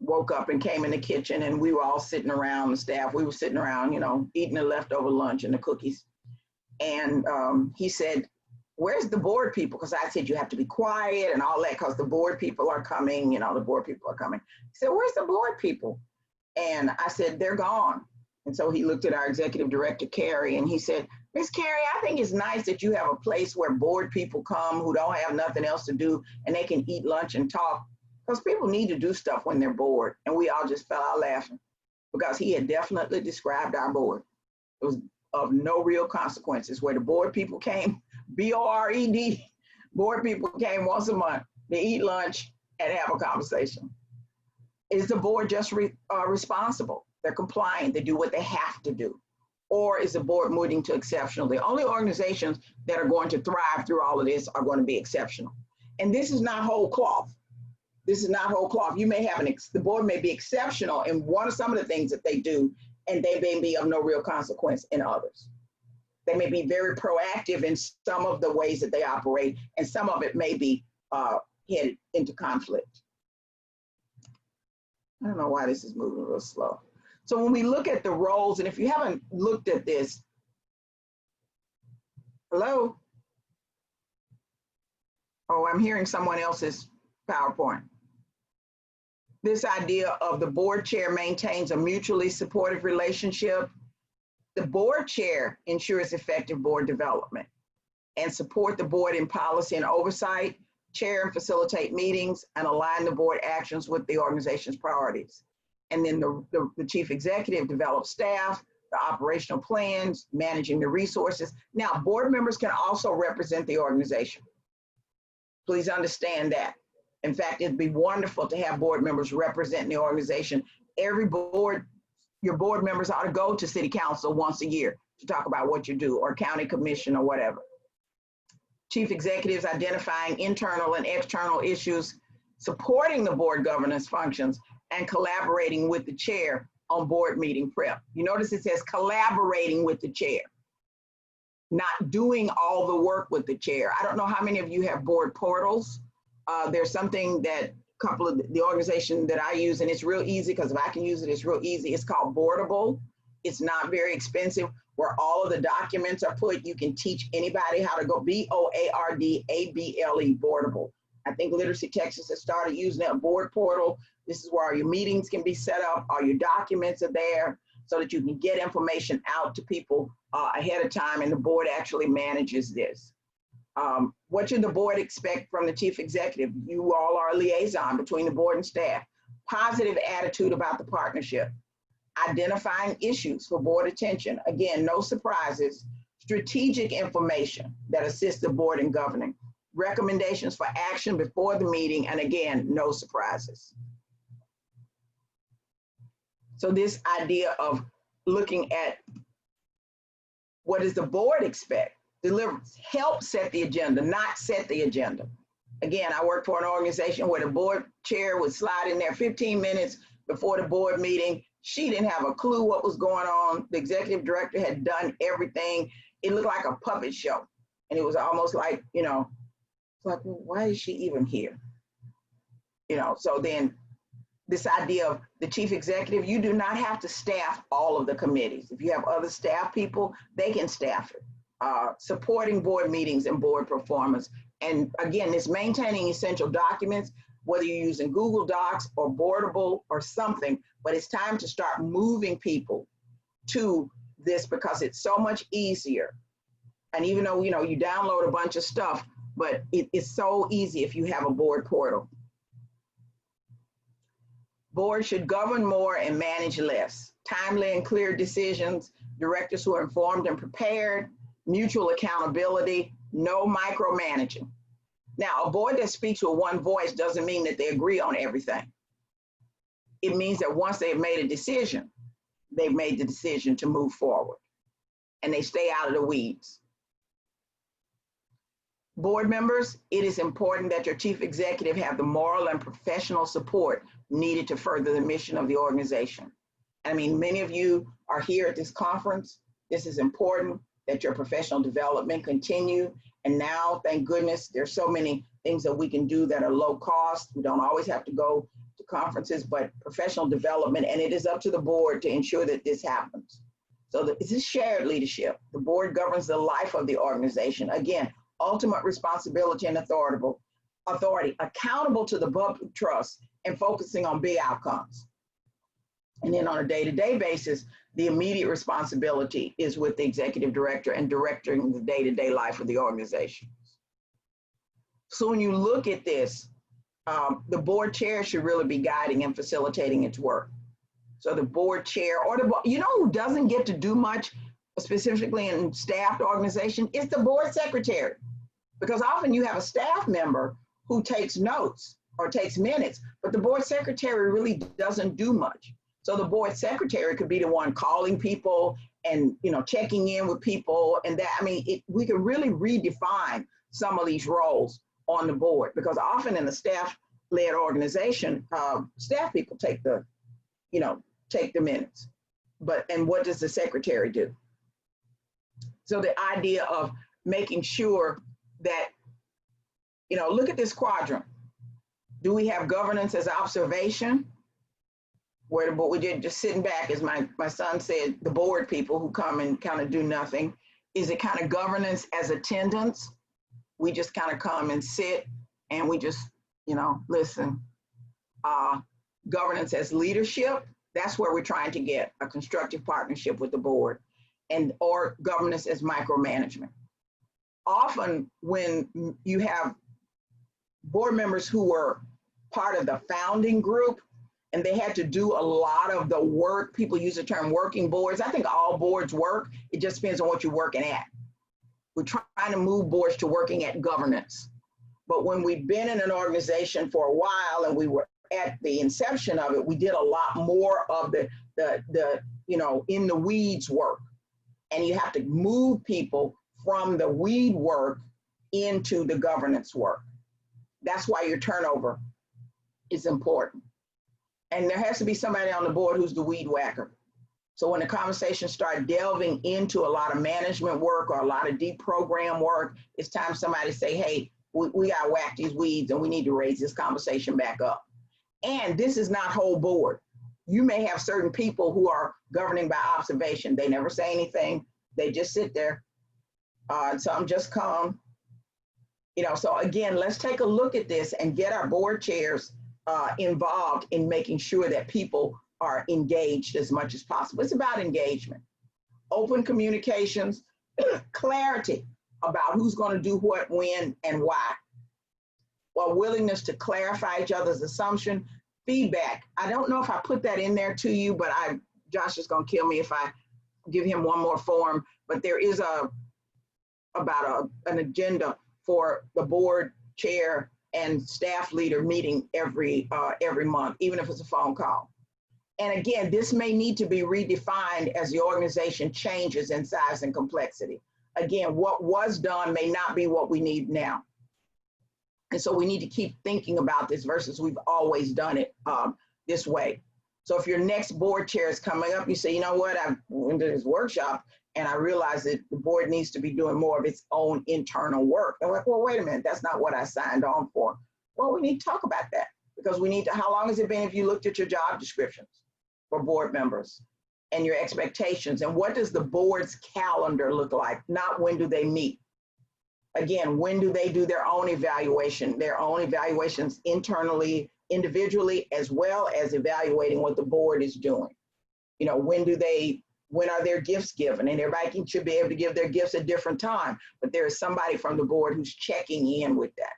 woke up and came in the kitchen, and we were all sitting around, the staff, we were sitting around, eating the leftover lunch and the cookies. And he said, "Where's the board people?" Because I said, you have to be quiet and all that because the board people are coming, the board people are coming. He said, "Where's the board people?" And I said, "They're gone." And so he looked at our executive director, Carrie, and he said, "Miss Carrie, I think it's nice that you have a place where board people come who don't have nothing else to do and they can eat lunch and talk, because people need to do stuff when they're bored." And we all just fell out laughing because he had definitely described our board. It was of no real consequences, where the board people came, BORED, board people came once a month to eat lunch and have a conversation. Is the board just responsible? They're compliant, they do what they have to do. Or is the board moving to exceptional? The only organizations that are going to thrive through all of this are going to be exceptional. And this is not whole cloth. This is not whole cloth. You may have the board may be exceptional in some of the things that they do, and they may be of no real consequence in others. They may be very proactive in some of the ways that they operate, and some of it may be headed into conflict. I don't know why this is moving real slow. So when we look at the roles, and if you haven't looked at this, hello? Oh, I'm hearing someone else's PowerPoint. This idea of the board chair maintains a mutually supportive relationship. The board chair ensures effective board development and support the board in policy and oversight, chair and facilitate meetings, and align the board actions with the organization's priorities. And then the chief executive develops staff, the operational plans, managing the resources. Now, board members can also represent the organization. Please understand that. In fact, it'd be wonderful to have board members represent the organization. Every board, your board members ought to go to city council once a year to talk about what you do, or county commission or whatever. Chief executives identifying internal and external issues, supporting the board governance functions, and collaborating with the chair on board meeting prep. You notice it says collaborating with the chair, not doing all the work with the chair. I don't know how many of you have board portals. There's something that a couple of the organization that I use, and it's real easy because if I can use it, it's real easy. It's called Boardable. It's not very expensive, where all of the documents are put. You can teach anybody how to go, BOARDABLE, Boardable. I think Literacy Texas has started using that board portal. This is where all your meetings can be set up, all your documents are there, so that you can get information out to people ahead of time, and the board actually manages this. What should the board expect from the chief executive? You all are a liaison between the board and staff. Positive attitude about the partnership. Identifying issues for board attention. Again, no surprises. Strategic information that assists the board in governing. Recommendations for action before the meeting, and again, no surprises. So this idea of looking at what does the board expect? Help set the agenda, not set the agenda. Again, I worked for an organization where the board chair would slide in there 15 minutes before the board meeting. She didn't have a clue what was going on. The executive director had done everything. It looked like a puppet show. And it was almost like, like, well, why is she even here? So then this idea of the chief executive, you do not have to staff all of the committees. If you have other staff people, they can staff it. supporting board meetings and board performance. And again, it's maintaining essential documents, whether you're using Google Docs or Boardable or something, but it's time to start moving people to this because it's so much easier. And even though, you know, you download a bunch of stuff, but it's so easy if you have a board portal. Boards should govern more and manage less. Timely and clear decisions, directors who are informed and prepared, mutual accountability, no micromanaging. Now, a board that speaks with one voice doesn't mean that they agree on everything. It means that once they've made a decision, they've made the decision to move forward and they stay out of the weeds. Board members, it is important that your chief executive have the moral and professional support needed to further the mission of the organization. I mean, many of you are here at this conference. This is important that your professional development continue. And now, thank goodness, there's so many things that we can do that are low cost. We don't always have to go to conferences, but professional development, and it is up to the board to ensure that this happens. So this is shared leadership. The board governs the life of the organization. Again, ultimate responsibility and authority, accountable to the public trust and focusing on big outcomes. And then on a day-to-day basis, the immediate responsibility is with the executive director and directing the day-to-day life of the organization. So when you look at this, the board chair should really be guiding and facilitating its work. So the board chair, or you know who doesn't get to do much, specifically in staffed organization, is the board secretary. Because often you have a staff member who takes notes or takes minutes, but the board secretary really doesn't do much. So the board secretary could be the one calling people and, you know, checking in with people, and that, I mean, we can really redefine some of these roles on the board, because often in the staff-led organization, staff people take the, you know, take the minutes. And what does the secretary do? So the idea of making sure that, you know, look at this quadrant. Do we have governance as observation? Where we did just sitting back, as my son said, the board people who come and kind of do nothing. Is it kind of governance as attendance? We just kind of come and sit and we just, you know, listen. Governance as leadership, that's where we're trying to get a constructive partnership with the board, and or governance as micromanagement. Often when you have board members who were part of the founding group and they had to do a lot of the work, people use the term working boards. I think all boards work. It just depends on what you're working at. We're trying to move boards to working at governance. But when we've been in an organization for a while and we were at the inception of it, we did a lot more of the you know, in the weeds work. And you have to move people from the weed work into the governance work. That's why your turnover is important. And there has to be somebody on the board who's the weed whacker. So when the conversations start delving into a lot of management work or a lot of deep program work, it's time somebody say, hey, we gotta whack these weeds and we need to raise this conversation back up. And this is not whole board. You may have certain people who are governing by observation. They never say anything. They just sit there. Some just come. You know, so again, let's take a look at this and get our board chairs involved in making sure that people are engaged as much as possible. It's about engagement, open communications, clarity about who's going to do what, when, and why. Well, willingness to clarify each other's assumption, feedback. I don't know if I put that in there to you, but Josh is going to kill me if I give him one more form. But there is an agenda for the board chair and staff leader meeting every month, even if it's a phone call. And again, this may need to be redefined as the organization changes in size and complexity. Again, what was done may not be what we need now. And so we need to keep thinking about this versus we've always done it this way. So if your next board chair is coming up, you say, you know what, I went to this workshop and I realized that the board needs to be doing more of its own internal work. And we're like, well, wait a minute, that's not what I signed on for. Well, we need to talk about that because we need to, how long has it been if you looked at your job descriptions for board members? and your expectations. And what does the board's calendar look like? Not when do they meet. Again, when do they do their own evaluations internally, individually, as well as evaluating what the board is doing. You know, when are their gifts given? And everybody should be able to give their gifts at different time, but there is somebody from the board who's checking in with that.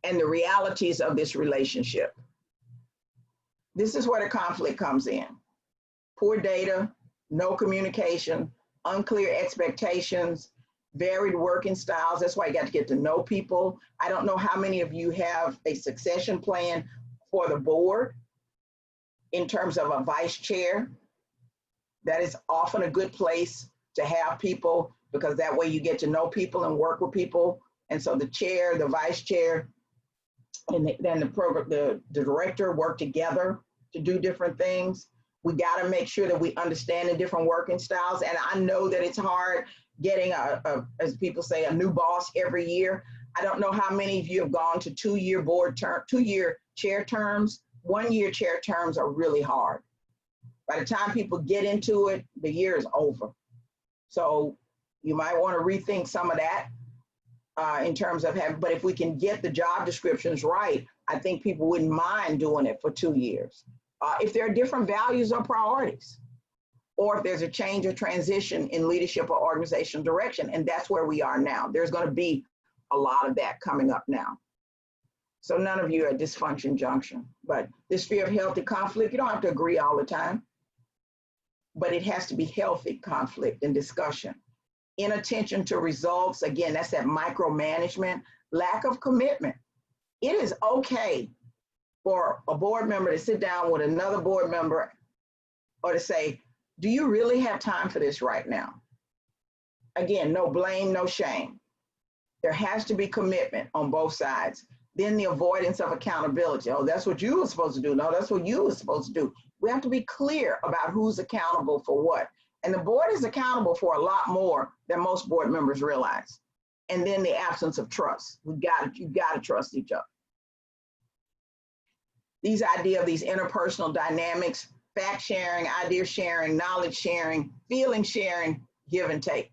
And the realities of this relationship. This is where the conflict comes in. Poor data, no communication, unclear expectations, varied working styles. That's why you got to get to know people. I don't know how many of you have a succession plan for the board in terms of a vice chair. That is often a good place to have people, because that way you get to know people and work with people. And so the chair, the vice chair, and then the director work together to do different things. We got to make sure that we understand the different working styles. And I know that it's hard getting as people say, a new boss every year. I don't know how many of you have gone to 2-year chair terms. 1-year chair terms are really hard. By the time people get into it, the year is over. So you might want to rethink some of that in terms of having, but if we can get the job descriptions right, I think people wouldn't mind doing it for 2 years. If there are different values or priorities, or if there's a change or transition in leadership or organizational direction, and that's where we are now. There's going to be a lot of that coming up now. So none of you are at dysfunction junction, but this fear of healthy conflict, you don't have to agree all the time, but it has to be healthy conflict and discussion. Inattention to results, again, that's that micromanagement, lack of commitment. It is okay for a board member to sit down with another board member or to say, do you really have time for this right now? Again, no blame, no shame. There has to be commitment on both sides. Then the avoidance of accountability. Oh, that's what you were supposed to do. No, that's what you were supposed to do. We have to be clear about who's accountable for what. And the board is accountable for a lot more than most board members realize. And then the absence of trust. You got to trust each other. These interpersonal dynamics, fact sharing, idea sharing, knowledge sharing, feeling sharing, give and take.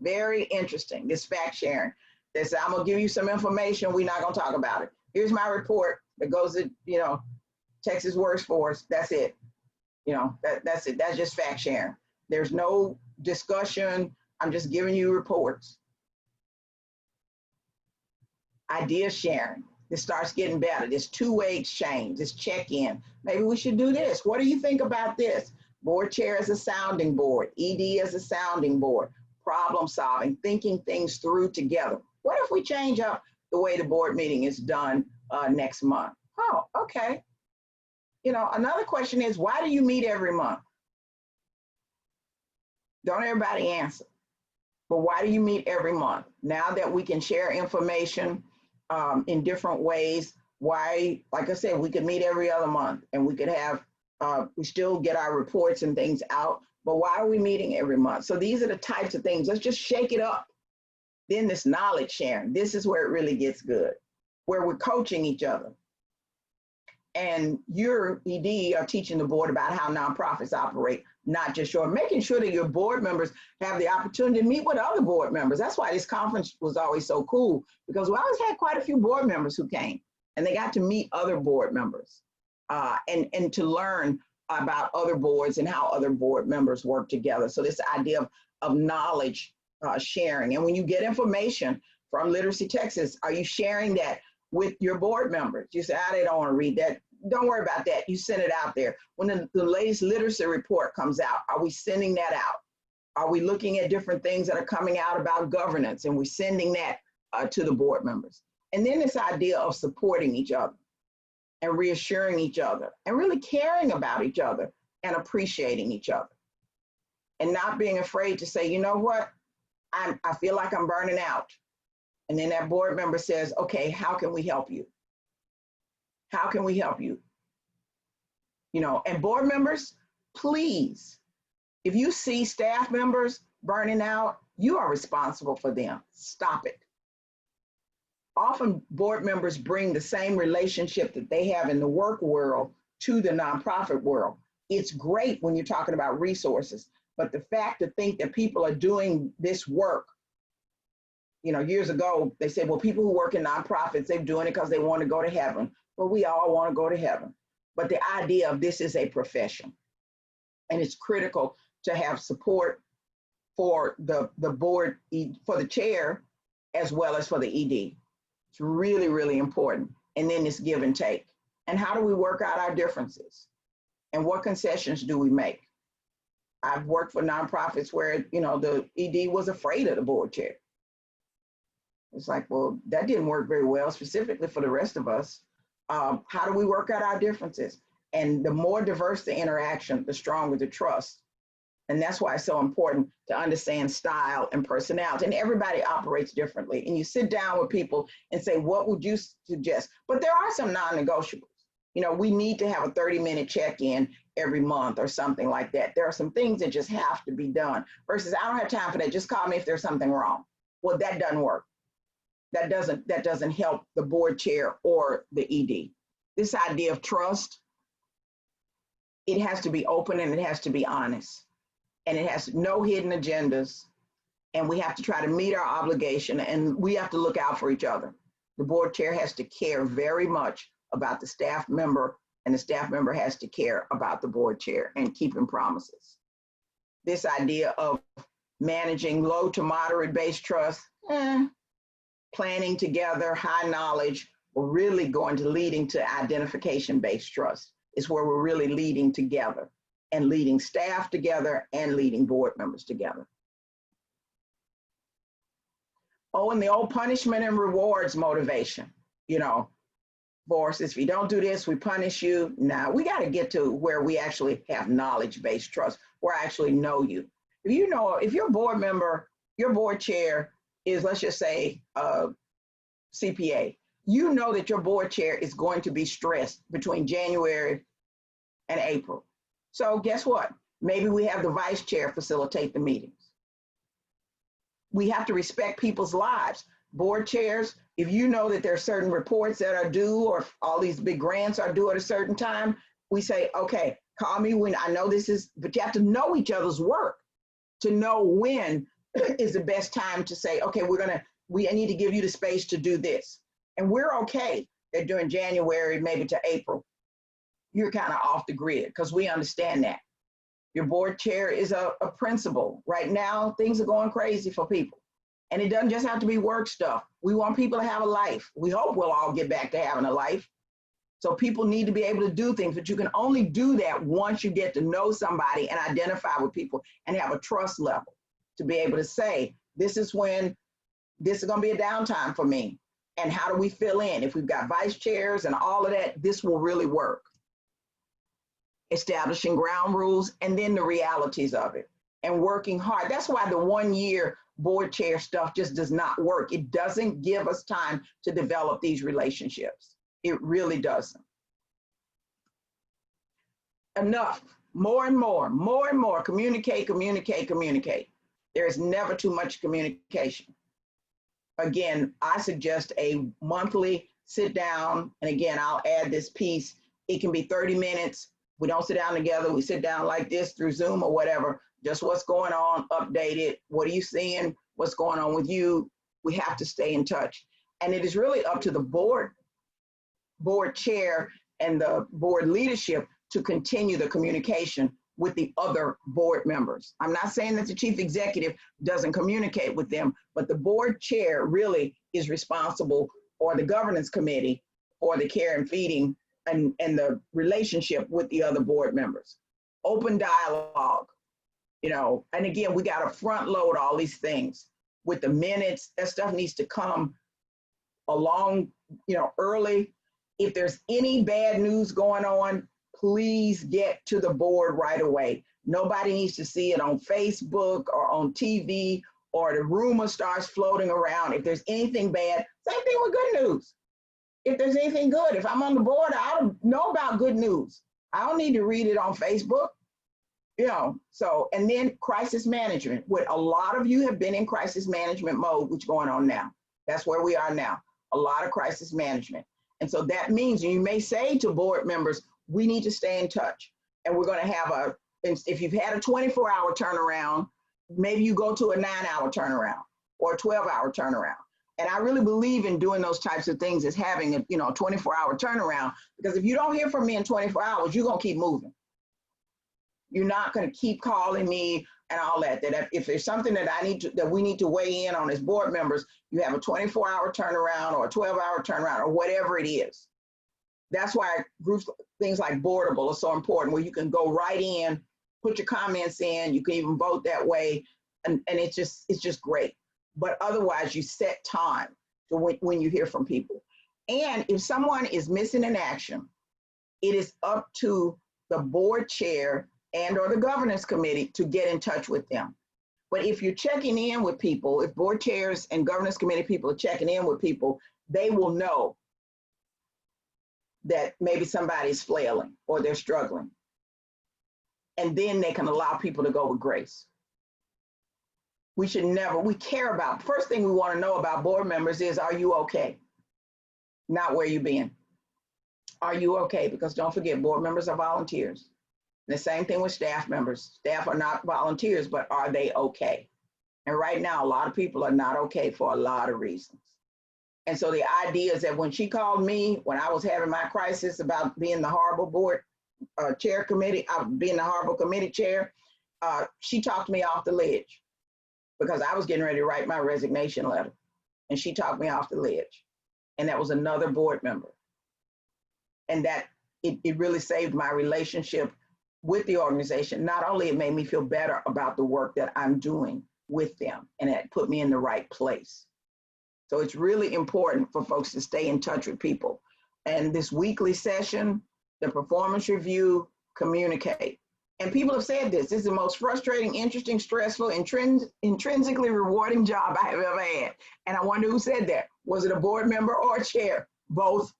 Very interesting, this fact sharing. This, I'm gonna give you some information, we're not gonna talk about it. Here's my report that goes to, Texas Worst Force, that's it. That's it, that's just fact sharing. There's no discussion, I'm just giving you reports. Idea sharing. This starts getting better. This two-way exchange, this check-in. Maybe we should do this. What do you think about this? Board chair as a sounding board, ED as a sounding board, problem solving, thinking things through together. What if we change up the way the board meeting is done next month? Oh, okay. Another question is, why do you meet every month? Don't everybody answer. But why do you meet every month? Now that we can share information in different ways, why, like I said, we could meet every other month and we could have, we still get our reports and things out, but why are we meeting every month? So these are the types of things, let's just shake it up. Then this knowledge sharing, this is where it really gets good, where we're coaching each other. And your ED are teaching the board about how nonprofits operate, not just making sure that your board members have the opportunity to meet with other board members. That's why this conference was always so cool, because we always had quite a few board members who came and they got to meet other board members and to learn about other boards and how other board members work together. So this idea of knowledge sharing. And when you get information from Literacy Texas, are you sharing that with your board members? You say, they don't want to read that. Don't worry about that. You send it out there. When the latest literacy report comes out, are we sending that out? Are we looking at different things that are coming out about governance and we're sending that to the board members? And then this idea of supporting each other and reassuring each other and really caring about each other and appreciating each other and not being afraid to say, you know what, I feel like I'm burning out. And then that board member says, okay, how can we help you? How can we help you? And board members, please, if you see staff members burning out, you are responsible for them. Stop it. Often board members bring the same relationship that they have in the work world to the nonprofit world. It's great when you're talking about resources, but the fact to think that people are doing this work, years ago, they said, well, people who work in nonprofits, they're doing it because they want to go to heaven. Well, we all want to go to heaven. But the idea of this is a profession, and it's critical to have support for the board, for the chair, as well as for the ED. It's really, really important. And then this give and take. And how do we work out our differences? And what concessions do we make? I've worked for nonprofits where, the ED was afraid of the board chair. It's like, well, that didn't work very well, specifically for the rest of us. How do we work out our differences? And the more diverse the interaction, the stronger the trust. And that's why it's so important to understand style and personality. And everybody operates differently. And you sit down with people and say, what would you suggest? But there are some non-negotiables. We need to have a 30-minute check-in every month or something like that. There are some things that just have to be done versus I don't have time for that. Just call me if there's something wrong. Well, that doesn't work. That doesn't help the board chair or the ED. This idea of trust, it has to be open and it has to be honest. And it has no hidden agendas. And we have to try to meet our obligation, and we have to look out for each other. The board chair has to care very much about the staff member, and the staff member has to care about the board chair and keeping promises. This idea of managing low to moderate base trust, planning together, high knowledge, we're really going to leading to identification-based trust. Is where we're really leading together and leading staff together and leading board members together. Oh, and the old punishment and rewards motivation, Boris, if you don't do this, we punish you. Now we got to get to where we actually have knowledge-based trust, where I actually know you. If your board member, your board chair is, let's just say, CPA, that your board chair is going to be stressed between January and April. So guess what? Maybe we have the vice chair facilitate the meetings. We have to respect people's lives. Board chairs, if you know that there are certain reports that are due or all these big grants are due at a certain time, we say, okay, call me when I know this is, but you have to know each other's work to know when is the best time to say, okay, I need to give you the space to do this. And we're okay that during January, maybe to April, you're kind of off the grid because we understand that. Your board chair is a principal. Right now, things are going crazy for people. And it doesn't just have to be work stuff. We want people to have a life. We hope we'll all get back to having a life. So people need to be able to do things, but you can only do that once you get to know somebody and identify with people and have a trust level to be able to say, this is when this is going to be a downtime for me. And how do we fill in? If we've got vice chairs and all of that, this will really work. Establishing ground rules and then the realities of it and working hard. That's why the 1 year board chair stuff just does not work. It doesn't give us time to develop these relationships. It really doesn't. Enough, more and more, communicate. There is never too much communication. Again, I suggest a monthly sit down. And again, I'll add this piece. It can be 30 minutes. We don't sit down together. We sit down like this through Zoom or whatever. Just what's going on, update it. What are you seeing? What's going on with you? We have to stay in touch. And it is really up to the board chair and the board leadership to continue the communication with the other board members. I'm not saying that the chief executive doesn't communicate with them, but the board chair really is responsible, or the governance committee, or the care and feeding and the relationship with the other board members. Open dialogue, and again, we got to front load all these things with the minutes. That stuff needs to come along, early. If there's any bad news going on, please get to the board right away. Nobody needs to see it on Facebook or on TV or the rumor starts floating around. If there's anything bad, same thing with good news. If there's anything good, if I'm on the board, I'll know about good news. I don't need to read it on Facebook, So, and then crisis management. What a lot of you have been in crisis management mode, which is going on now. That's where we are now, a lot of crisis management. And so that means you may say to board members, we need to stay in touch. and we're going to have if you've had a 24-hour turnaround, maybe you go to a 9-hour turnaround or a 12-hour turnaround. And I really believe in doing those types of things as having a 24-hour turnaround, because if you don't hear from me in 24 hours, you're going to keep moving. You're not going to keep calling me and all that. That if there's something that we need to weigh in on as board members, you have a 24-hour turnaround or a 12-hour turnaround or whatever it is. That's why groups, things like Boardable are so important, where you can go right in, put your comments in, you can even vote that way, and it's just great. But otherwise, you set time to when you hear from people. And if someone is missing in action, it is up to the board chair and or the governance committee to get in touch with them. But if you're checking in with people, if board chairs and governance committee people are checking in with people, they will know that maybe somebody's flailing or they're struggling. And then they can allow people to go with grace. We care about, first thing we want to know about board members is, are you okay? Not where you been. Are you okay? Because don't forget, board members are volunteers. And the same thing with staff members. Staff are not volunteers, but are they okay? And right now, a lot of people are not okay for a lot of reasons. And so the idea is that when she called me, when I was having my crisis about being the horrible board chair committee, being the horrible committee chair, she talked me off the ledge, because I was getting ready to write my resignation letter. And she talked me off the ledge. And that was another board member. And that it really saved my relationship with the organization. Not only it made me feel better about the work that I'm doing with them, and it put me in the right place. So it's really important for folks to stay in touch with people. And this weekly session, the performance review, communicate. And people have said this is the most frustrating, interesting, stressful, intrinsically rewarding job I have ever had. And I wonder who said that. Was it a board member or a chair? Both.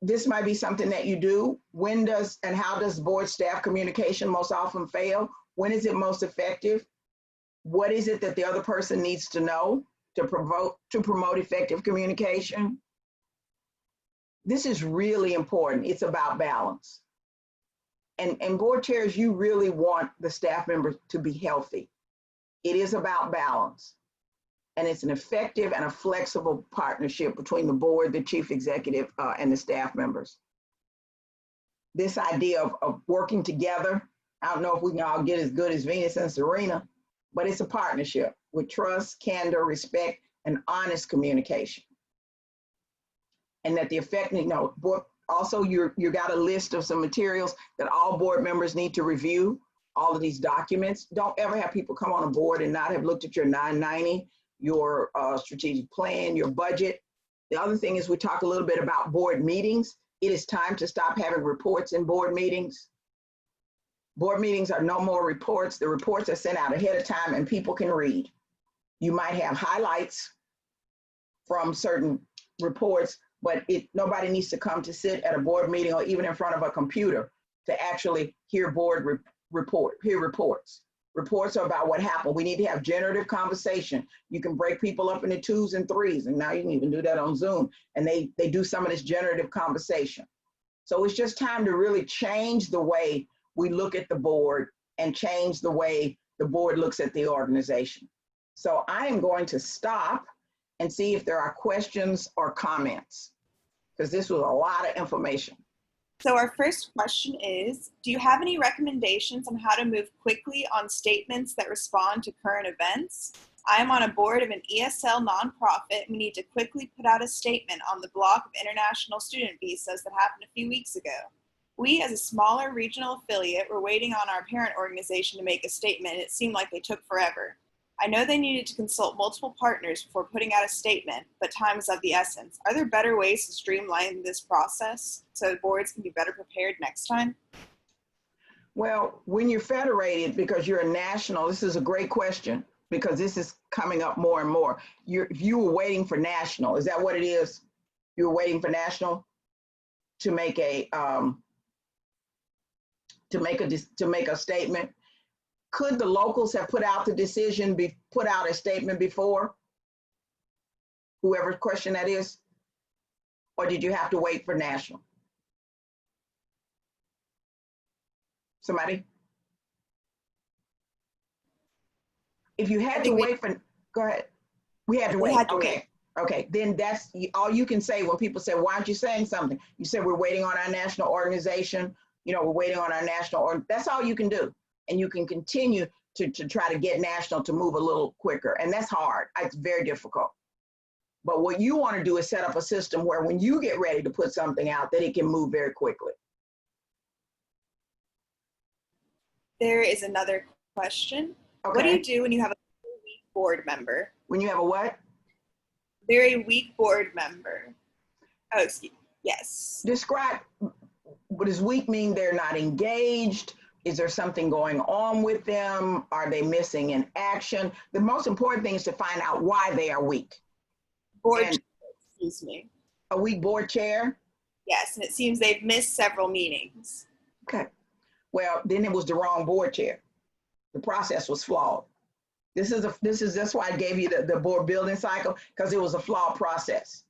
This might be something that you do. When does and how does board staff communication most often fail? When is it most effective? What is it that the other person needs to know to promote effective communication? This is really important. It's about balance. And board chairs, you really want the staff members to be healthy. It is about balance. And it's an effective and a flexible partnership between the board, the chief executive, and the staff members. This idea of working together, I don't know if we can all get as good as Venus and Serena, but it's a partnership with trust, candor, respect, and honest communication. And that the effect, also you got a list of some materials that all board members need to review, all of these documents. Don't ever have people come on a board and not have looked at your 990, your strategic plan, your budget. The other thing is we talk a little bit about board meetings. It is time to stop having reports in board meetings. Board meetings are no more reports. The reports are sent out ahead of time and people can read. You might have highlights from certain reports, but nobody needs to come to sit at a board meeting or even in front of a computer to actually hear reports. Reports are about what happened. We need to have generative conversation. You can break people up into 2s and 3s, and now you can even do that on Zoom, and they do some of this generative conversation. So it's just time to really change the way we look at the board and change the way the board looks at the organization. So I am going to stop and see if there are questions or comments, because this was a lot of information. So our first question is, do you have any recommendations on how to move quickly on statements that respond to current events? I am on a board of an ESL nonprofit. We need to quickly put out a statement on the block of international student visas that happened a few weeks ago. We, as a smaller regional affiliate, were waiting on our parent organization to make a statement, and it seemed like they took forever. I know they needed to consult multiple partners before putting out a statement, but time is of the essence. Are there better ways to streamline this process so boards can be better prepared next time? Well, when you're federated, because you're a national, this is a great question, because this is coming up more and more. If you were waiting for national, is that what it is? You were waiting for national to make a statement? Could the locals have put out the decision, put out a statement before? Whoever question that is? Or did you have to wait for national? Somebody? If you I had to think wait for, go ahead. We had to we wait. had to wait. Okay. Okay. Then that's all you can say when people say, why aren't you saying something? You said, we're waiting on our national organization. You know, we're waiting on our national, or that's all you can do. And you can continue to try to get national to move a little quicker. And that's hard. It's very difficult. But what you want to do is set up a system where when you get ready to put something out, that it can move very quickly. There is another question. Okay. What do you do when you have a weak board member? When you have a what? Very weak board member. Oh, excuse me. Yes. Describe, what does weak mean? They're not engaged? Is there something going on with them? Are they missing in action? The most important thing is to find out why they are weak. Board, And excuse me. a weak board chair? Yes, and it seems they've missed several meetings. Okay. Well, then it was the wrong board chair. The process was flawed. That's why I gave you the board building cycle, because it was a flawed process.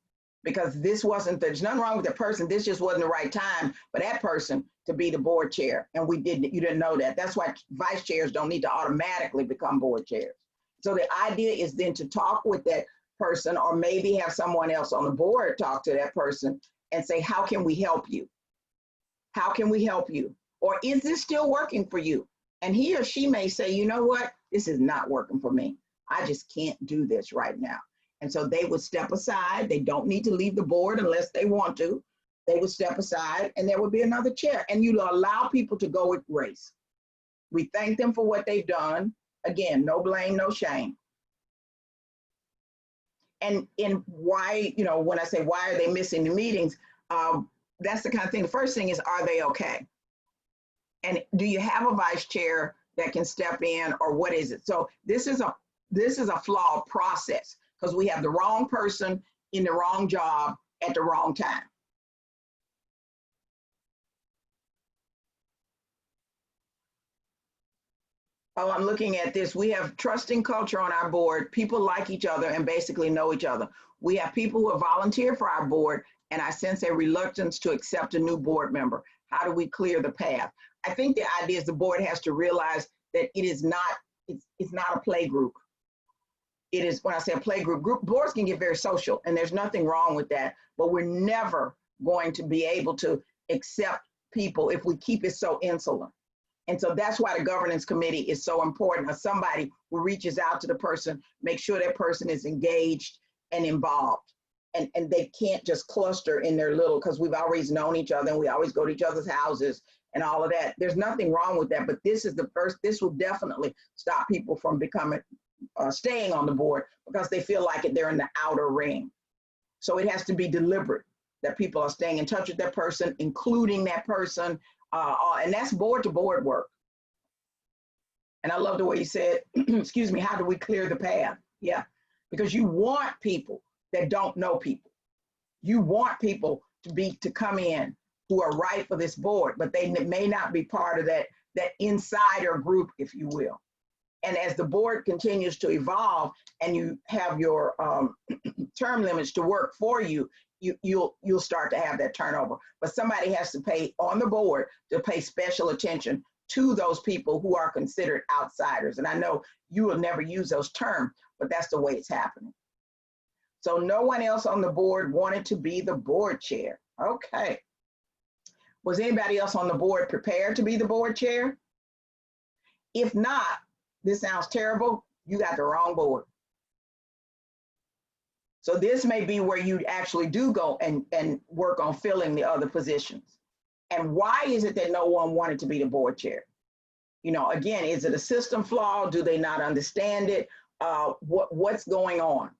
Because there's nothing wrong with the person. This just wasn't the right time for that person to be the board chair. And you didn't know that. That's why vice chairs don't need to automatically become board chairs. So the idea is then to talk with that person, or maybe have someone else on the board talk to that person and say, how can we help you? How can we help you? Or is this still working for you? And he or she may say, you know what? This is not working for me. I just can't do this right now. And so they would step aside. They don't need to leave the board unless they want to. They would step aside and there would be another chair. And you allow people to go with grace. We thank them for what they've done. Again, no blame, no shame. And why, when I say, why are they missing the meetings? That's the kind of thing. The first thing is, are they okay? And do you have a vice chair that can step in, or what is it? So this is a flawed process, because we have the wrong person in the wrong job at the wrong time. Oh, I'm looking at this. We have trusting culture on our board. People like each other and basically know each other. We have people who have volunteered for our board, and I sense a reluctance to accept a new board member. How do we clear the path? I think the idea is the board has to realize that it's not a play group. It is, when I say a play group, boards can get very social, and there's nothing wrong with that, but we're never going to be able to accept people if we keep it so insular. And so that's why the governance committee is so important, or somebody who reaches out to the person, make sure that person is engaged and involved. And they can't just cluster in their little, because we've always known each other and we always go to each other's houses and all of that. There's nothing wrong with that, but this will definitely stop people from staying on the board, because they feel like they're in the outer ring. So it has to be deliberate that people are staying in touch with that person, including that person, and that's board to board work. And I love the way you said, excuse me, how do we clear the path? Yeah, because you want people that don't know people. You want people to come in who are right for this board, but they may not be part of that insider group, if you will. And as the board continues to evolve and you have your term limits to work for you, you'll start to have that turnover. But somebody has to pay on the board to pay special attention to those people who are considered outsiders. And I know you will never use those terms, but that's the way it's happening. So no one else on the board wanted to be the board chair. Okay. Was anybody else on the board prepared to be the board chair? If not, this sounds terrible, you got the wrong board. So this may be where you actually do go and work on filling the other positions. And why is it that no one wanted to be the board chair? Again, is it a system flaw? Do they not understand it? What's going on?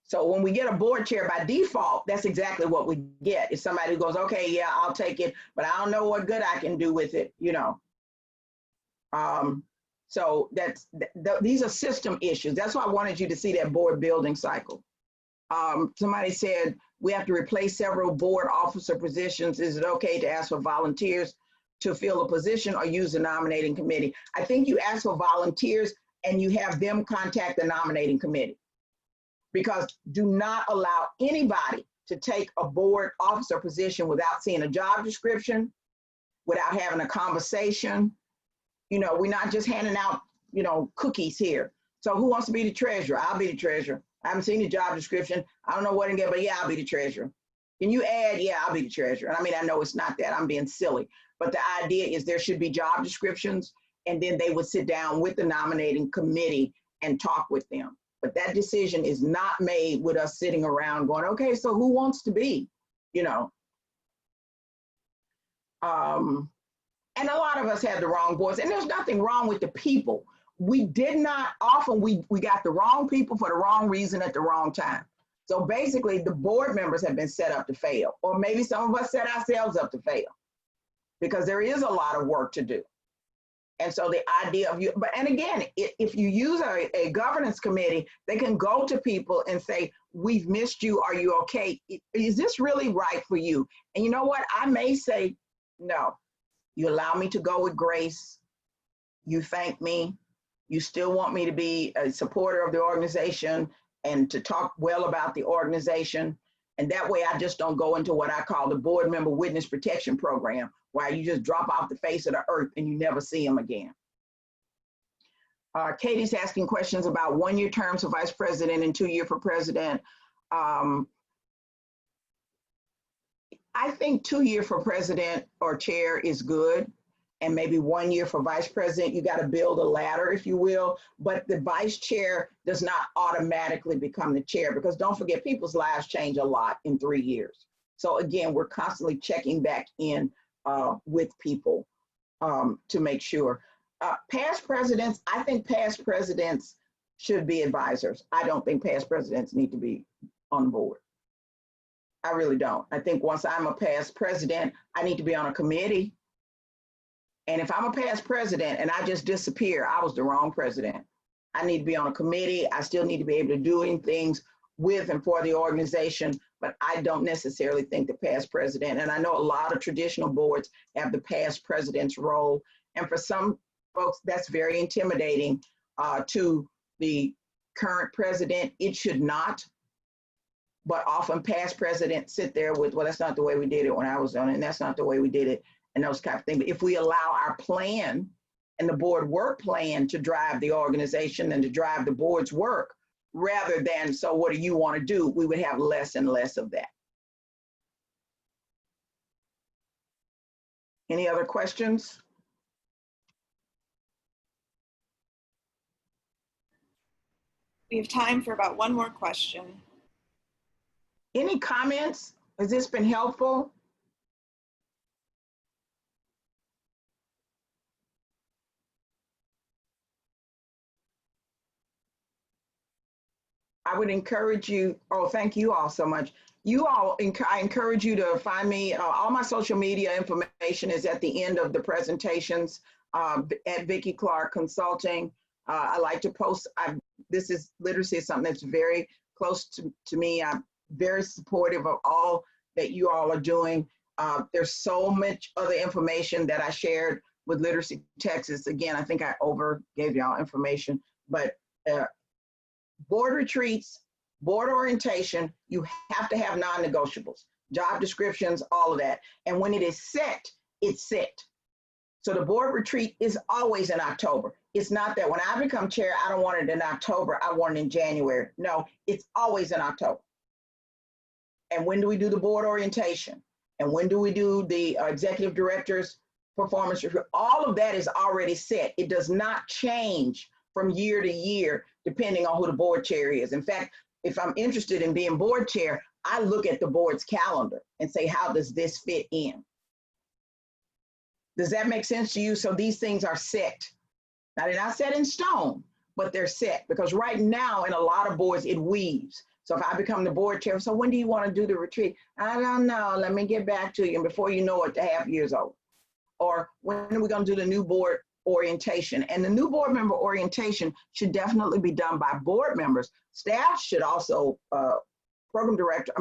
So when we get a board chair by default, that's exactly what we get. It's somebody who goes, okay, yeah, I'll take it, but I don't know what good I can do with it, So these are system issues. That's why I wanted you to see that board building cycle. Somebody said, we have to replace several board officer positions. Is it okay to ask for volunteers to fill a position or use the nominating committee? I think you ask for volunteers and you have them contact the nominating committee. Because do not allow anybody to take a board officer position without seeing a job description, without having a conversation. You know, we're not just handing out, you know, cookies here. So who wants to be the treasurer? I'll be the treasurer. I haven't seen the job description. I don't know what to get, but yeah, I'll be the treasurer. Can you add? Yeah, I'll be the treasurer. I mean, I know it's not that. I'm being silly. But the idea is there should be job descriptions, and then they would sit down with the nominating committee and talk with them. But that decision is not made with us sitting around going, okay, so who wants to be, you know? And a lot of us have the wrong boards, and there's nothing wrong with the people. We did not, often we got the wrong people for the wrong reason at the wrong time. So basically the board members have been set up to fail, or maybe some of us set ourselves up to fail, because there is a lot of work to do. And so the idea of you, but, and again, if you use a governance committee, they can go to people and say, we've missed you, are you okay? Is this really right for you? And you know what, I may say, no. You allow me to go with grace. You thank me. You still want me to be a supporter of the organization and to talk well about the organization. And that way I just don't go into what I call the board member witness protection program, where you just drop off the face of the earth and you never see them again. Katie's asking questions about 1-year terms for vice president and 2-year for president. I think 2-year for president or chair is good, and maybe 1 year for vice president. You got to build a ladder, if you will, but the vice chair does not automatically become the chair, because don't forget, people's lives change a lot in 3 years. So again, we're constantly checking back in with people to make sure. Past presidents, I think past presidents should be advisors. I don't think past presidents need to be on the board. I really don't. I think once I'm a past president, I need to be on a committee. And if I'm a past president and I just disappear, I was the wrong president. I need to be on a committee. I still need to be able to do things with and for the organization, but I don't necessarily think the past president, and I know a lot of traditional boards have the past president's role. And for some folks, that's very intimidating to the current president. It should not. But often past presidents sit there with, well, that's not the way we did it when I was on it, and that's not the way we did it, and those kind of things. But if we allow our plan and the board work plan to drive the organization and to drive the board's work, rather than, so what do you want to do, we would have less and less of that. Any other questions? We have time for about one more question. Any comments? Has this been helpful? I would encourage you, oh, thank you all so much. You all, I encourage you to find me, all my social media information is at the end of the presentations at Vicki Clark Consulting. I like to post, this is literacy is something that's very close to me. I'm very supportive of all that you all are doing. There's so much other information that I shared with Literacy Texas. Again, I think I over gave y'all information, but board retreats, board orientation, you have to have non-negotiables, job descriptions, all of that. And when it is set, it's set. So the board retreat is always in October. It's not that when I become chair, I don't want it in October, I want it in January. No, it's always in October. And when do we do the board orientation? And when do we do the executive director's performance review? All of that is already set. It does not change from year to year, depending on who the board chair is. In fact, if I'm interested in being board chair, I look at the board's calendar and say, how does this fit in? Does that make sense to you? So these things are set. Now, they're not set in stone, but they're set, because right now in a lot of boards, it weaves. So if I become the board chair, so when do you want to do the retreat? I don't know, let me get back to you. And before you know it, the half year's over. Or when are we going to do the new board orientation? And the new board member orientation should definitely be done by board members. Staff should also, program director,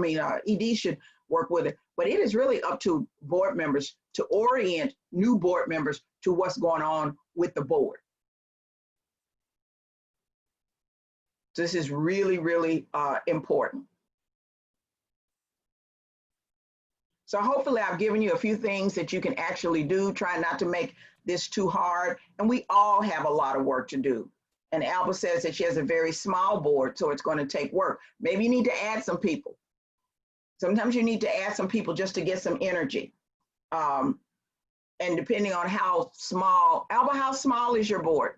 ED should work with it, but it is really up to board members to orient new board members to what's going on with the board. This is really, really important. So hopefully I've given you a few things that you can actually do. Try not to make this too hard. And we all have a lot of work to do. And Alba says that she has a very small board, so it's going to take work. Maybe you need to add some people. Sometimes you need to add some people just to get some energy. And depending on how small, Alba, how small is your board?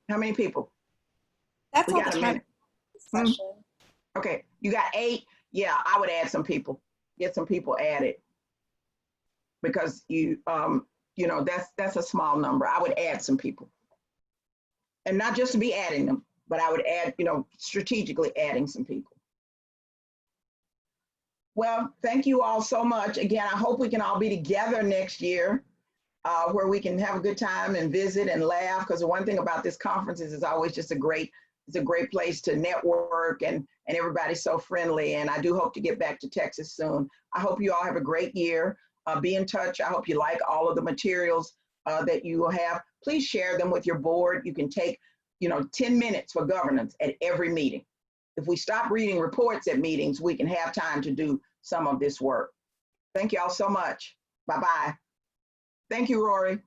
How many people? That's We all got the a time minute. session. Okay, you got 8. Yeah, I would add some people. Get some people added because you know that's a small number. I would add some people, and not just to be adding them, but I would add, strategically adding some people. Well, thank you all so much. Again, I hope we can all be together next year, where we can have a good time and visit and laugh. Because the one thing about this conference is it's always just it's a great place to network, and everybody's so friendly. And I do hope to get back to Texas soon. I hope you all have a great year. Be in touch. I hope you like all of the materials that you will have. Please share them with your board. You can take, 10 minutes for governance at every meeting. If we stop reading reports at meetings, we can have time to do some of this work. Thank you all so much. Bye-bye. Thank you, Rory.